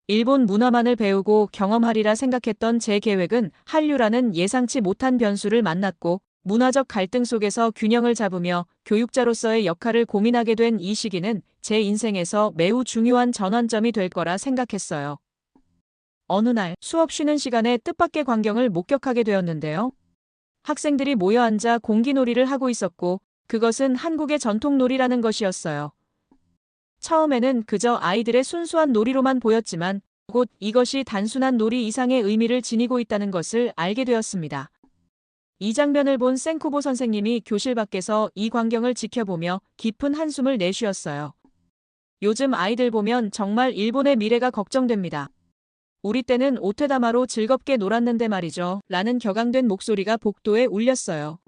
일본 문화만을 배우고 경험하리라 생각했던 제 계획은 한류라는 예상치 못한 변수를 만났고 문화적 갈등 속에서 균형을 잡으며 교육자로서의 역할을 고민하게 된 이 시기는 제 인생에서 매우 중요한 전환점이 될 거라 생각했어요. 어느 날 수업 쉬는 시간에 뜻밖의 광경을 목격하게 되었는데요. 학생들이 모여 앉아 공기놀이를 하고 있었고 그것은 한국의 전통놀이라는 것이었어요. 처음에는 그저 아이들의 순수한 놀이로만 보였지만 곧 이것이 단순한 놀이 이상의 의미를 지니고 있다는 것을 알게 되었습니다. 이 장면을 본 센쿠보 선생님이 교실 밖에서 이 광경을 지켜보며 깊은 한숨을 내쉬었어요. 요즘 아이들 보면 정말 일본의 미래가 걱정됩니다. 우리 때는 오테다마로 즐겁게 놀았는데 말이죠. 라는 격앙된 목소리가 복도에 울렸어요.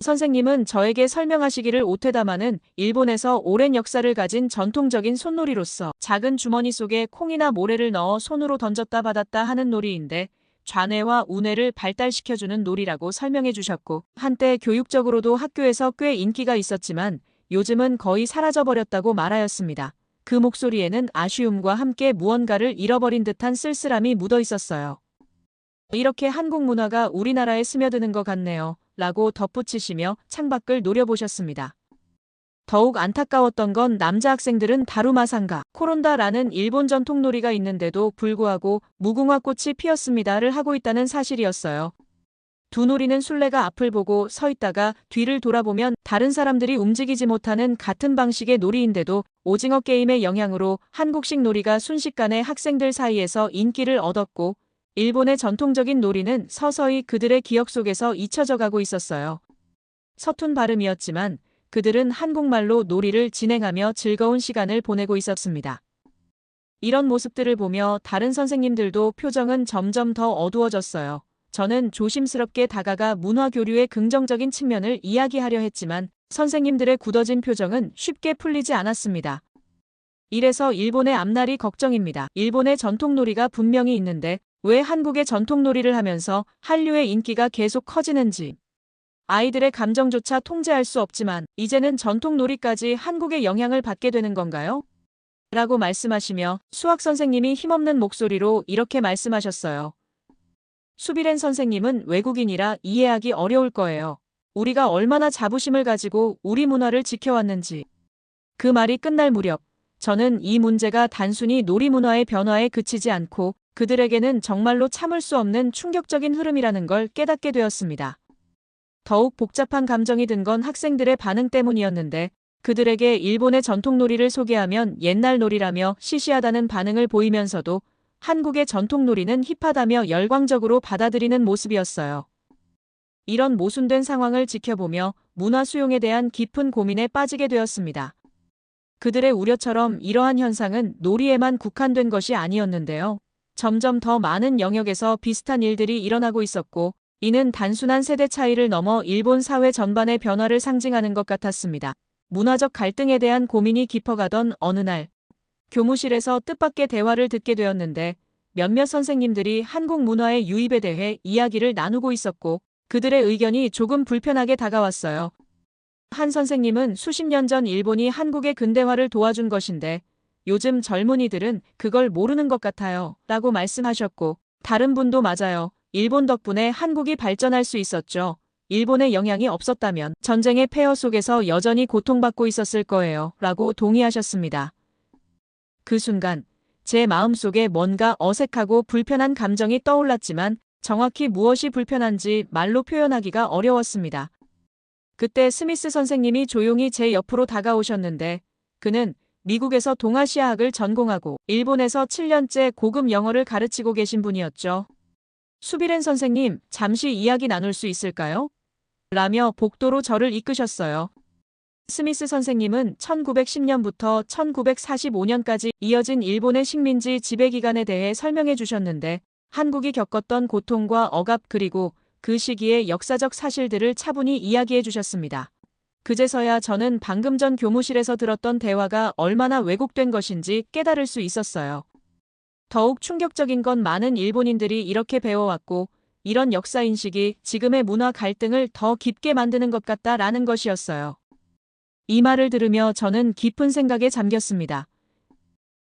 선생님은 저에게 설명하시기를 오테다마는 일본에서 오랜 역사를 가진 전통적인 손놀이로서 작은 주머니 속에 콩이나 모래를 넣어 손으로 던졌다 받았다 하는 놀이인데 좌뇌와 우뇌를 발달시켜주는 놀이라고 설명해 주셨고 한때 교육적으로도 학교에서 꽤 인기가 있었지만 요즘은 거의 사라져버렸다고 말하였습니다. 그 목소리에는 아쉬움과 함께 무언가를 잃어버린 듯한 쓸쓸함이 묻어 있었어요. 이렇게 한국 문화가 우리나라에 스며드는 것 같네요. 라고 덧붙이시며 창밖을 노려보셨습니다. 더욱 안타까웠던 건 남자 학생들은 다루마상가, 코론다라는 일본 전통 놀이가 있는데도 불구하고 무궁화 꽃이 피었습니다를 하고 있다는 사실이었어요. 두 놀이는 술래가 앞을 보고 서 있다가 뒤를 돌아보면 다른 사람들이 움직이지 못하는 같은 방식의 놀이인데도 오징어 게임의 영향으로 한국식 놀이가 순식간에 학생들 사이에서 인기를 얻었고 일본의 전통적인 놀이는 서서히 그들의 기억 속에서 잊혀져 가고 있었어요. 서툰 발음이었지만 그들은 한국말로 놀이를 진행하며 즐거운 시간을 보내고 있었습니다. 이런 모습들을 보며 다른 선생님들도 표정은 점점 더 어두워졌어요. 저는 조심스럽게 다가가 문화 교류의 긍정적인 측면을 이야기하려 했지만 선생님들의 굳어진 표정은 쉽게 풀리지 않았습니다. 이래서 일본의 앞날이 걱정입니다. 일본의 전통놀이가 분명히 있는데 왜 한국의 전통놀이를 하면서 한류의 인기가 계속 커지는지. 아이들의 감정조차 통제할 수 없지만 이제는 전통놀이까지 한국의 영향을 받게 되는 건가요? 라고 말씀하시며 수학 선생님이 힘없는 목소리로 이렇게 말씀하셨어요. 수비렌 선생님은 외국인이라 이해하기 어려울 거예요. 우리가 얼마나 자부심을 가지고 우리 문화를 지켜왔는지. 그 말이 끝날 무렵 저는 이 문제가 단순히 놀이 문화의 변화에 그치지 않고 그들에게는 정말로 참을 수 없는 충격적인 흐름이라는 걸 깨닫게 되었습니다. 더욱 복잡한 감정이 든 건 학생들의 반응 때문이었는데 그들에게 일본의 전통놀이를 소개하면 옛날 놀이라며 시시하다는 반응을 보이면서도 한국의 전통놀이는 힙하다며 열광적으로 받아들이는 모습이었어요. 이런 모순된 상황을 지켜보며 문화 수용에 대한 깊은 고민에 빠지게 되었습니다. 그들의 우려처럼 이러한 현상은 놀이에만 국한된 것이 아니었는데요. 점점 더 많은 영역에서 비슷한 일들이 일어나고 있었고 이는 단순한 세대 차이를 넘어 일본 사회 전반의 변화를 상징하는 것 같았습니다. 문화적 갈등에 대한 고민이 깊어가던 어느 날 교무실에서 뜻밖의 대화를 듣게 되었는데 몇몇 선생님들이 한국 문화의 유입에 대해 이야기를 나누고 있었고 그들의 의견이 조금 불편하게 다가왔어요. 한 선생님은 수십 년 전 일본이 한국의 근대화를 도와준 것인데 요즘 젊은이들은 그걸 모르는 것 같아요. 라고 말씀하셨고 다른 분도 맞아요. 일본 덕분에 한국이 발전할 수 있었죠. 일본의 영향이 없었다면 전쟁의 폐허 속에서 여전히 고통받고 있었을 거예요. 라고 동의하셨습니다. 그 순간 제 마음속에 뭔가 어색하고 불편한 감정이 떠올랐지만 정확히 무엇이 불편한지 말로 표현하기가 어려웠습니다. 그때 스미스 선생님이 조용히 제 옆으로 다가오셨는데 그는 미국에서 동아시아학을 전공하고 일본에서 7년째 고급 영어를 가르치고 계신 분이었죠. 수비렌 선생님, 잠시 이야기 나눌 수 있을까요? 라며 복도로 저를 이끄셨어요. 스미스 선생님은 1910년부터 1945년까지 이어진 일본의 식민지 지배 기간에 대해 설명해 주셨는데 한국이 겪었던 고통과 억압 그리고 그 시기의 역사적 사실들을 차분히 이야기해 주셨습니다. 그제서야 저는 방금 전 교무실에서 들었던 대화가 얼마나 왜곡된 것인지 깨달을 수 있었어요. 더욱 충격적인 건 많은 일본인들이 이렇게 배워왔고 이런 역사인식이 지금의 문화 갈등을 더 깊게 만드는 것 같다라는 것이었어요. 이 말을 들으며 저는 깊은 생각에 잠겼습니다.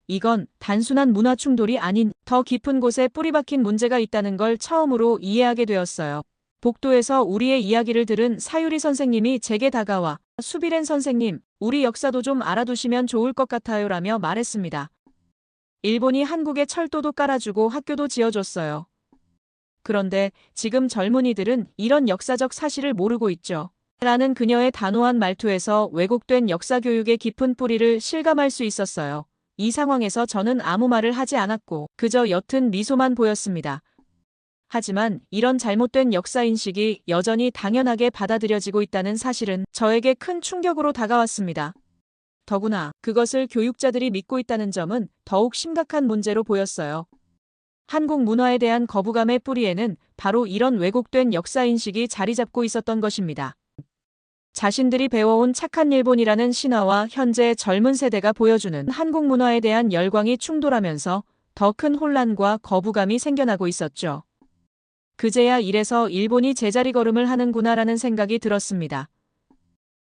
이건 단순한 문화 충돌이 아닌 더 깊은 곳에 뿌리박힌 문제가 있다는 걸 처음으로 이해하게 되었어요. 복도에서 우리의 이야기를 들은 사유리 선생님이 제게 다가와 수비렌 선생님, 우리 역사도 좀 알아두시면 좋을 것 같아요라며 말했습니다. 일본이 한국에 철도도 깔아주고 학교도 지어줬어요. 그런데 지금 젊은이들은 이런 역사적 사실을 모르고 있죠. 라는 그녀의 단호한 말투에서 왜곡된 역사 교육의 깊은 뿌리를 실감할 수 있었어요. 이 상황에서 저는 아무 말을 하지 않았고 그저 옅은 미소만 보였습니다. 하지만 이런 잘못된 역사인식이 여전히 당연하게 받아들여지고 있다는 사실은 저에게 큰 충격으로 다가왔습니다. 더구나 그것을 교육자들이 믿고 있다는 점은 더욱 심각한 문제로 보였어요. 한국 문화에 대한 거부감의 뿌리에는 바로 이런 왜곡된 역사인식이 자리 잡고 있었던 것입니다. 자신들이 배워온 착한 일본이라는 신화와 현재 젊은 세대가 보여주는 한국 문화에 대한 열광이 충돌하면서 더 큰 혼란과 거부감이 생겨나고 있었죠. 그제야 이래서 일본이 제자리 걸음을 하는구나라는 생각이 들었습니다.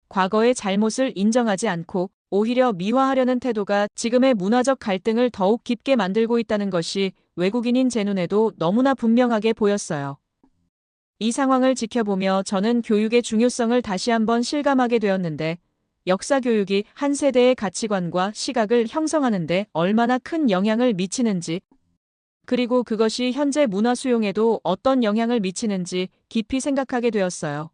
과거의 잘못을 인정하지 않고 오히려 미화하려는 태도가 지금의 문화적 갈등을 더욱 깊게 만들고 있다는 것이 외국인인 제 눈에도 너무나 분명하게 보였어요. 이 상황을 지켜보며 저는 교육의 중요성을 다시 한번 실감하게 되었는데, 역사 교육이 한 세대의 가치관과 시각을 형성하는 데 얼마나 큰 영향을 미치는지, 그리고 그것이 현재 문화 수용에도 어떤 영향을 미치는지 깊이 생각하게 되었어요.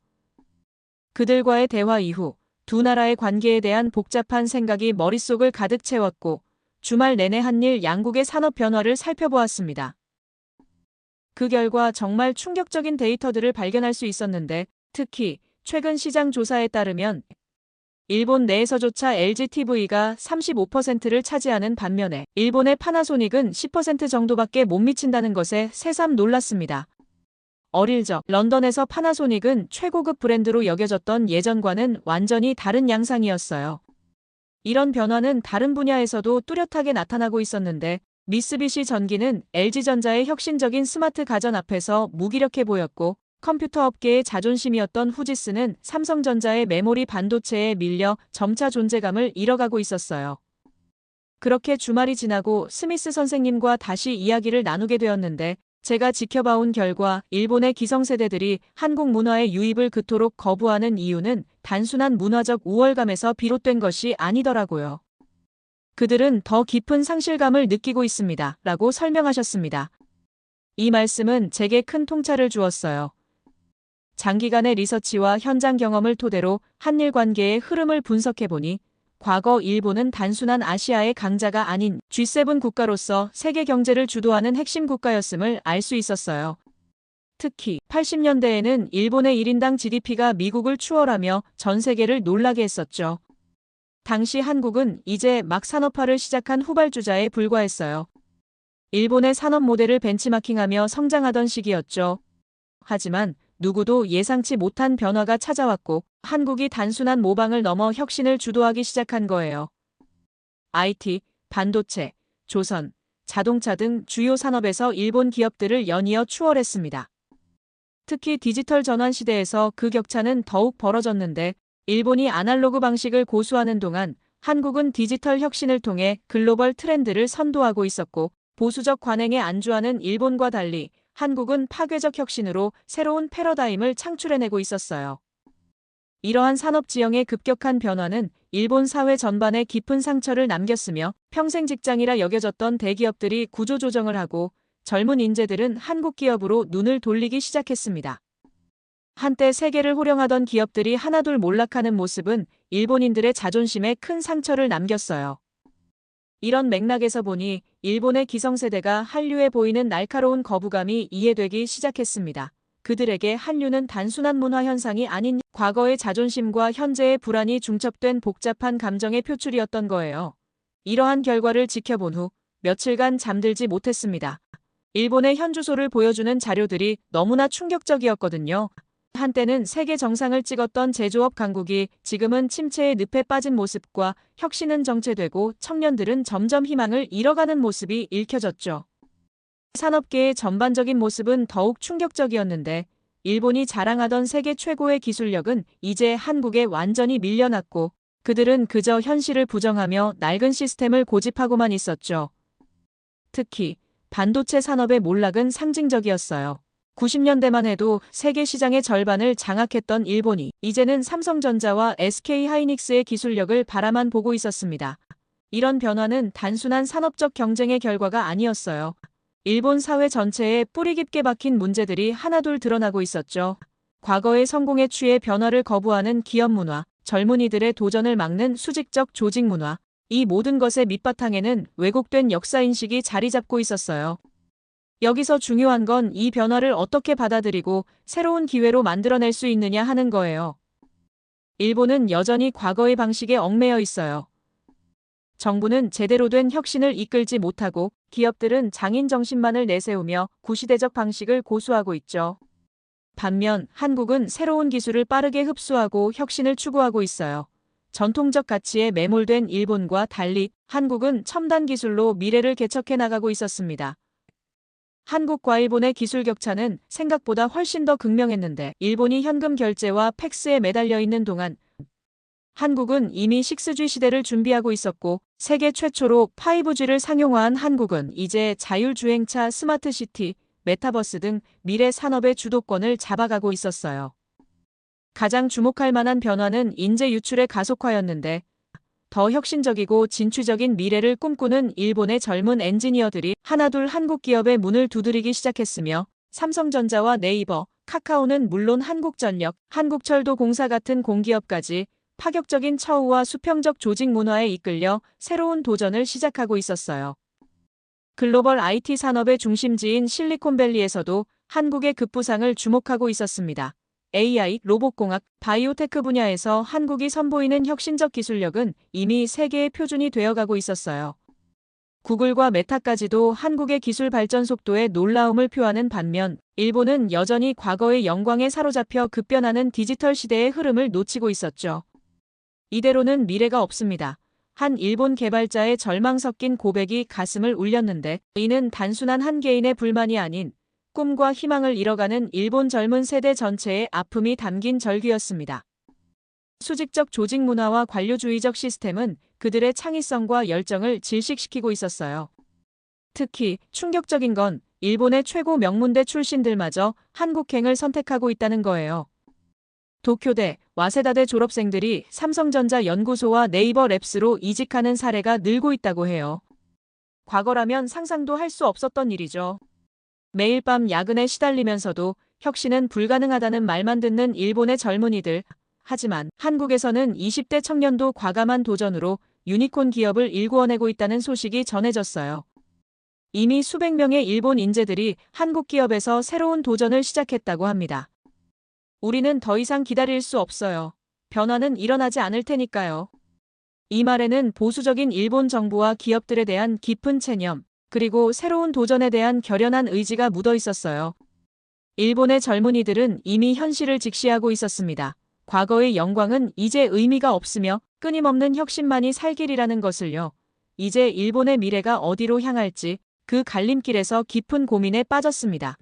그들과의 대화 이후 두 나라의 관계에 대한 복잡한 생각이 머릿속을 가득 채웠고, 주말 내내 한일 양국의 산업 변화를 살펴보았습니다. 그 결과 정말 충격적인 데이터들을 발견할 수 있었는데, 특히 최근 시장 조사에 따르면 일본 내에서조차 LGTV가 35%를 차지하는 반면에 일본의 파나소닉은 10% 정도밖에 못 미친다는 것에 새삼 놀랐습니다. 어릴 적 런던에서 파나소닉은 최고급 브랜드로 여겨졌던 예전과는 완전히 다른 양상이었어요. 이런 변화는 다른 분야에서도 뚜렷하게 나타나고 있었는데, 미쓰비시 전기는 LG전자의 혁신적인 스마트 가전 앞에서 무기력해 보였고, 컴퓨터 업계의 자존심이었던 후지스는 삼성전자의 메모리 반도체에 밀려 점차 존재감을 잃어가고 있었어요. 그렇게 주말이 지나고 스미스 선생님과 다시 이야기를 나누게 되었는데, 제가 지켜봐온 결과 일본의 기성세대들이 한국 문화의 유입을 그토록 거부하는 이유는 단순한 문화적 우월감에서 비롯된 것이 아니더라고요. 그들은 더 깊은 상실감을 느끼고 있습니다. 라고 설명하셨습니다. 이 말씀은 제게 큰 통찰을 주었어요. 장기간의 리서치와 현장 경험을 토대로 한일 관계의 흐름을 분석해보니 과거 일본은 단순한 아시아의 강자가 아닌 G7 국가로서 세계 경제를 주도하는 핵심 국가였음을 알 수 있었어요. 특히 80년대에는 일본의 1인당 GDP가 미국을 추월하며 전 세계를 놀라게 했었죠. 당시 한국은 이제 막 산업화를 시작한 후발주자에 불과했어요. 일본의 산업 모델을 벤치마킹하며 성장하던 시기였죠. 하지만 누구도 예상치 못한 변화가 찾아왔고 한국이 단순한 모방을 넘어 혁신을 주도하기 시작한 거예요. IT, 반도체, 조선, 자동차 등 주요 산업에서 일본 기업들을 연이어 추월했습니다. 특히 디지털 전환 시대에서 그 격차는 더욱 벌어졌는데, 일본이 아날로그 방식을 고수하는 동안 한국은 디지털 혁신을 통해 글로벌 트렌드를 선도하고 있었고, 보수적 관행에 안주하는 일본과 달리 한국은 파괴적 혁신으로 새로운 패러다임을 창출해내고 있었어요. 이러한 산업 지형의 급격한 변화는 일본 사회 전반에 깊은 상처를 남겼으며, 평생 직장이라 여겨졌던 대기업들이 구조조정을 하고 젊은 인재들은 한국 기업으로 눈을 돌리기 시작했습니다. 한때 세계를 호령하던 기업들이 하나둘 몰락하는 모습은 일본인들의 자존심에 큰 상처를 남겼어요. 이런 맥락에서 보니 일본의 기성세대가 한류에 보이는 날카로운 거부감이 이해되기 시작했습니다. 그들에게 한류는 단순한 문화 현상이 아닌 과거의 자존심과 현재의 불안이 중첩된 복잡한 감정의 표출이었던 거예요. 이러한 결과를 지켜본 후 며칠간 잠들지 못했습니다. 일본의 현 주소를 보여주는 자료들이 너무나 충격적이었거든요. 한때는 세계 정상을 찍었던 제조업 강국이 지금은 침체의 늪에 빠진 모습과, 혁신은 정체되고 청년들은 점점 희망을 잃어가는 모습이 읽혀졌죠. 산업계의 전반적인 모습은 더욱 충격적이었는데 일본이 자랑하던 세계 최고의 기술력은 이제 한국에 완전히 밀려났고 그들은 그저 현실을 부정하며 낡은 시스템을 고집하고만 있었죠. 특히 반도체 산업의 몰락은 상징적이었어요. 90년대만 해도 세계 시장의 절반을 장악했던 일본이 이제는 삼성전자와 SK하이닉스의 기술력을 바라만 보고 있었습니다. 이런 변화는 단순한 산업적 경쟁의 결과가 아니었어요. 일본 사회 전체에 뿌리 깊게 박힌 문제들이 하나둘 드러나고 있었죠. 과거의 성공에 취해 변화를 거부하는 기업 문화, 젊은이들의 도전을 막는 수직적 조직 문화, 이 모든 것의 밑바탕에는 왜곡된 역사인식이 자리 잡고 있었어요. 여기서 중요한 건 이 변화를 어떻게 받아들이고 새로운 기회로 만들어낼 수 있느냐 하는 거예요. 일본은 여전히 과거의 방식에 얽매여 있어요. 정부는 제대로 된 혁신을 이끌지 못하고 기업들은 장인 정신만을 내세우며 구시대적 방식을 고수하고 있죠. 반면 한국은 새로운 기술을 빠르게 흡수하고 혁신을 추구하고 있어요. 전통적 가치에 매몰된 일본과 달리 한국은 첨단 기술로 미래를 개척해 나가고 있었습니다. 한국과 일본의 기술 격차는 생각보다 훨씬 더 극명했는데 일본이 현금 결제와 팩스에 매달려 있는 동안 한국은 이미 6G 시대를 준비하고 있었고 세계 최초로 5G를 상용화한 한국은 이제 자율주행차, 스마트시티, 메타버스 등 미래 산업의 주도권을 잡아가고 있었어요. 가장 주목할 만한 변화는 인재 유출의 가속화였는데 더 혁신적이고 진취적인 미래를 꿈꾸는 일본의 젊은 엔지니어들이 하나둘 한국 기업의 문을 두드리기 시작했으며 삼성전자와 네이버, 카카오는 물론 한국전력, 한국철도공사 같은 공기업까지 파격적인 처우와 수평적 조직 문화에 이끌려 새로운 도전을 시작하고 있었어요. 글로벌 IT 산업의 중심지인 실리콘밸리에서도 한국의 급부상을 주목하고 있었습니다. AI, 로봇공학, 바이오테크 분야에서 한국이 선보이는 혁신적 기술력은 이미 세계의 표준이 되어가고 있었어요. 구글과 메타까지도 한국의 기술 발전 속도에 놀라움을 표하는 반면 일본은 여전히 과거의 영광에 사로잡혀 급변하는 디지털 시대의 흐름을 놓치고 있었죠. 이대로는 미래가 없습니다. 한 일본 개발자의 절망 섞인 고백이 가슴을 울렸는데 이는 단순한 한 개인의 불만이 아닌 꿈과 희망을 잃어가는 일본 젊은 세대 전체의 아픔이 담긴 절규였습니다. 수직적 조직 문화와 관료주의적 시스템은 그들의 창의성과 열정을 질식시키고 있었어요. 특히 충격적인 건 일본의 최고 명문대 출신들마저 한국행을 선택하고 있다는 거예요. 도쿄대, 와세다대 졸업생들이 삼성전자 연구소와 네이버 랩스로 이직하는 사례가 늘고 있다고 해요. 과거라면 상상도 할 수 없었던 일이죠. 매일 밤 야근에 시달리면서도 혁신은 불가능하다는 말만 듣는 일본의 젊은이들. 하지만 한국에서는 20대 청년도 과감한 도전으로 유니콘 기업을 일구어내고 있다는 소식이 전해졌어요. 이미 수백 명의 일본 인재들이 한국 기업에서 새로운 도전을 시작했다고 합니다. 우리는 더 이상 기다릴 수 없어요. 변화는 일어나지 않을 테니까요. 이 말에는 보수적인 일본 정부와 기업들에 대한 깊은 체념, 그리고 새로운 도전에 대한 결연한 의지가 묻어 있었어요. 일본의 젊은이들은 이미 현실을 직시하고 있었습니다. 과거의 영광은 이제 의미가 없으며 끊임없는 혁신만이 살 길이라는 것을요. 이제 일본의 미래가 어디로 향할지 그 갈림길에서 깊은 고민에 빠졌습니다.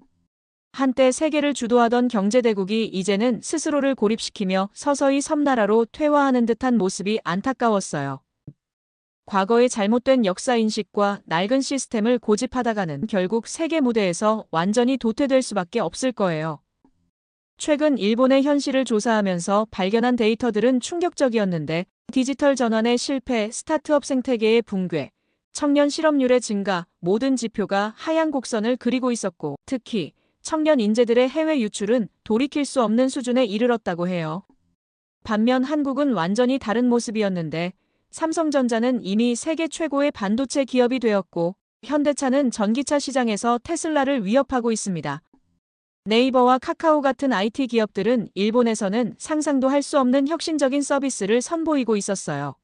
한때 세계를 주도하던 경제대국이 이제는 스스로를 고립시키며 서서히 섬나라로 퇴화하는 듯한 모습이 안타까웠어요. 과거의 잘못된 역사인식과 낡은 시스템을 고집하다가는 결국 세계 무대에서 완전히 도태될 수밖에 없을 거예요. 최근 일본의 현실을 조사하면서 발견한 데이터들은 충격적이었는데 디지털 전환의 실패, 스타트업 생태계의 붕괴, 청년 실업률의 증가, 모든 지표가 하향 곡선을 그리고 있었고 특히 청년 인재들의 해외 유출은 돌이킬 수 없는 수준에 이르렀다고 해요. 반면 한국은 완전히 다른 모습이었는데 삼성전자는 이미 세계 최고의 반도체 기업이 되었고 현대차는 전기차 시장에서 테슬라를 위협하고 있습니다. 네이버와 카카오 같은 IT 기업들은 일본에서는 상상도 할 수 없는 혁신적인 서비스를 선보이고 있었어요.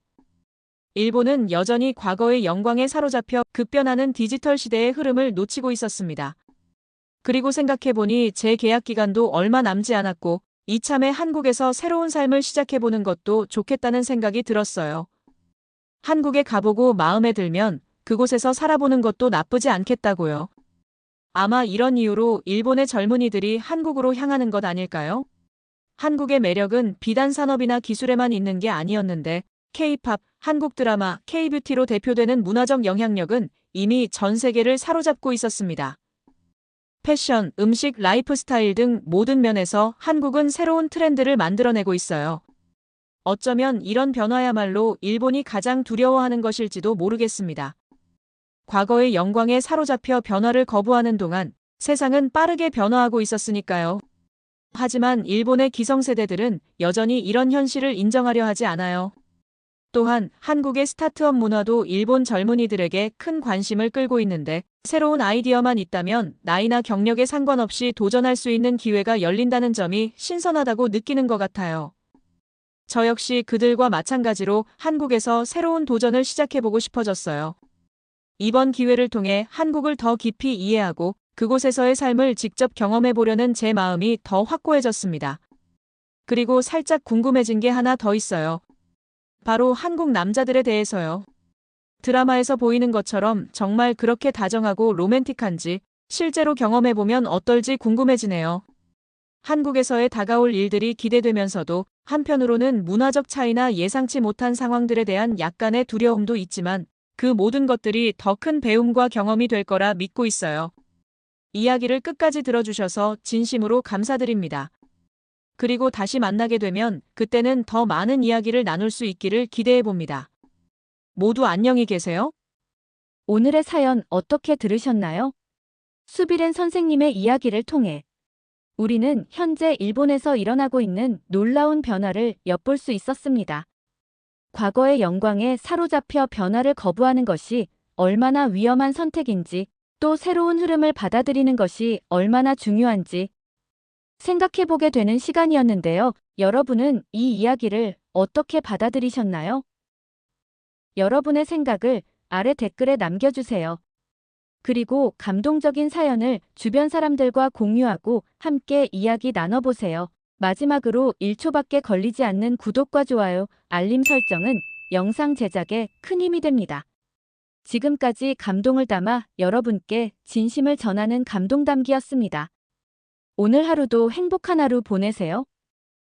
일본은 여전히 과거의 영광에 사로잡혀 급변하는 디지털 시대의 흐름을 놓치고 있었습니다. 그리고 생각해보니 제 계약 기간도 얼마 남지 않았고 이참에 한국에서 새로운 삶을 시작해보는 것도 좋겠다는 생각이 들었어요. 한국에 가보고 마음에 들면 그곳에서 살아보는 것도 나쁘지 않겠다고요. 아마 이런 이유로 일본의 젊은이들이 한국으로 향하는 것 아닐까요? 한국의 매력은 비단 산업이나 기술에만 있는 게 아니었는데 K-팝, 한국 드라마, K-뷰티로 대표되는 문화적 영향력은 이미 전 세계를 사로잡고 있었습니다. 패션, 음식, 라이프 스타일 등 모든 면에서 한국은 새로운 트렌드를 만들어내고 있어요. 어쩌면 이런 변화야말로 일본이 가장 두려워하는 것일지도 모르겠습니다. 과거의 영광에 사로잡혀 변화를 거부하는 동안 세상은 빠르게 변화하고 있었으니까요. 하지만 일본의 기성세대들은 여전히 이런 현실을 인정하려 하지 않아요. 또한 한국의 스타트업 문화도 일본 젊은이들에게 큰 관심을 끌고 있는데 새로운 아이디어만 있다면 나이나 경력에 상관없이 도전할 수 있는 기회가 열린다는 점이 신선하다고 느끼는 것 같아요. 저 역시 그들과 마찬가지로 한국에서 새로운 도전을 시작해보고 싶어졌어요. 이번 기회를 통해 한국을 더 깊이 이해하고 그곳에서의 삶을 직접 경험해보려는 제 마음이 더 확고해졌습니다. 그리고 살짝 궁금해진 게 하나 더 있어요. 바로 한국 남자들에 대해서요. 드라마에서 보이는 것처럼 정말 그렇게 다정하고 로맨틱한지 실제로 경험해보면 어떨지 궁금해지네요. 한국에서의 다가올 일들이 기대되면서도 한편으로는 문화적 차이나 예상치 못한 상황들에 대한 약간의 두려움도 있지만 그 모든 것들이 더 큰 배움과 경험이 될 거라 믿고 있어요. 이야기를 끝까지 들어주셔서 진심으로 감사드립니다. 그리고 다시 만나게 되면 그때는 더 많은 이야기를 나눌 수 있기를 기대해 봅니다. 모두 안녕히 계세요. 오늘의 사연 어떻게 들으셨나요? 수비렌 선생님의 이야기를 통해 우리는 현재 일본에서 일어나고 있는 놀라운 변화를 엿볼 수 있었습니다. 과거의 영광에 사로잡혀 변화를 거부하는 것이 얼마나 위험한 선택인지, 또 새로운 흐름을 받아들이는 것이 얼마나 중요한지 생각해보게 되는 시간이었는데요. 여러분은 이 이야기를 어떻게 받아들이셨나요? 여러분의 생각을 아래 댓글에 남겨주세요. 그리고 감동적인 사연을 주변 사람들과 공유하고 함께 이야기 나눠보세요. 마지막으로 1초밖에 걸리지 않는 구독과 좋아요, 알림 설정은 영상 제작에 큰 힘이 됩니다. 지금까지 감동을 담아 여러분께 진심을 전하는 감동담기였습니다. 오늘 하루도 행복한 하루 보내세요.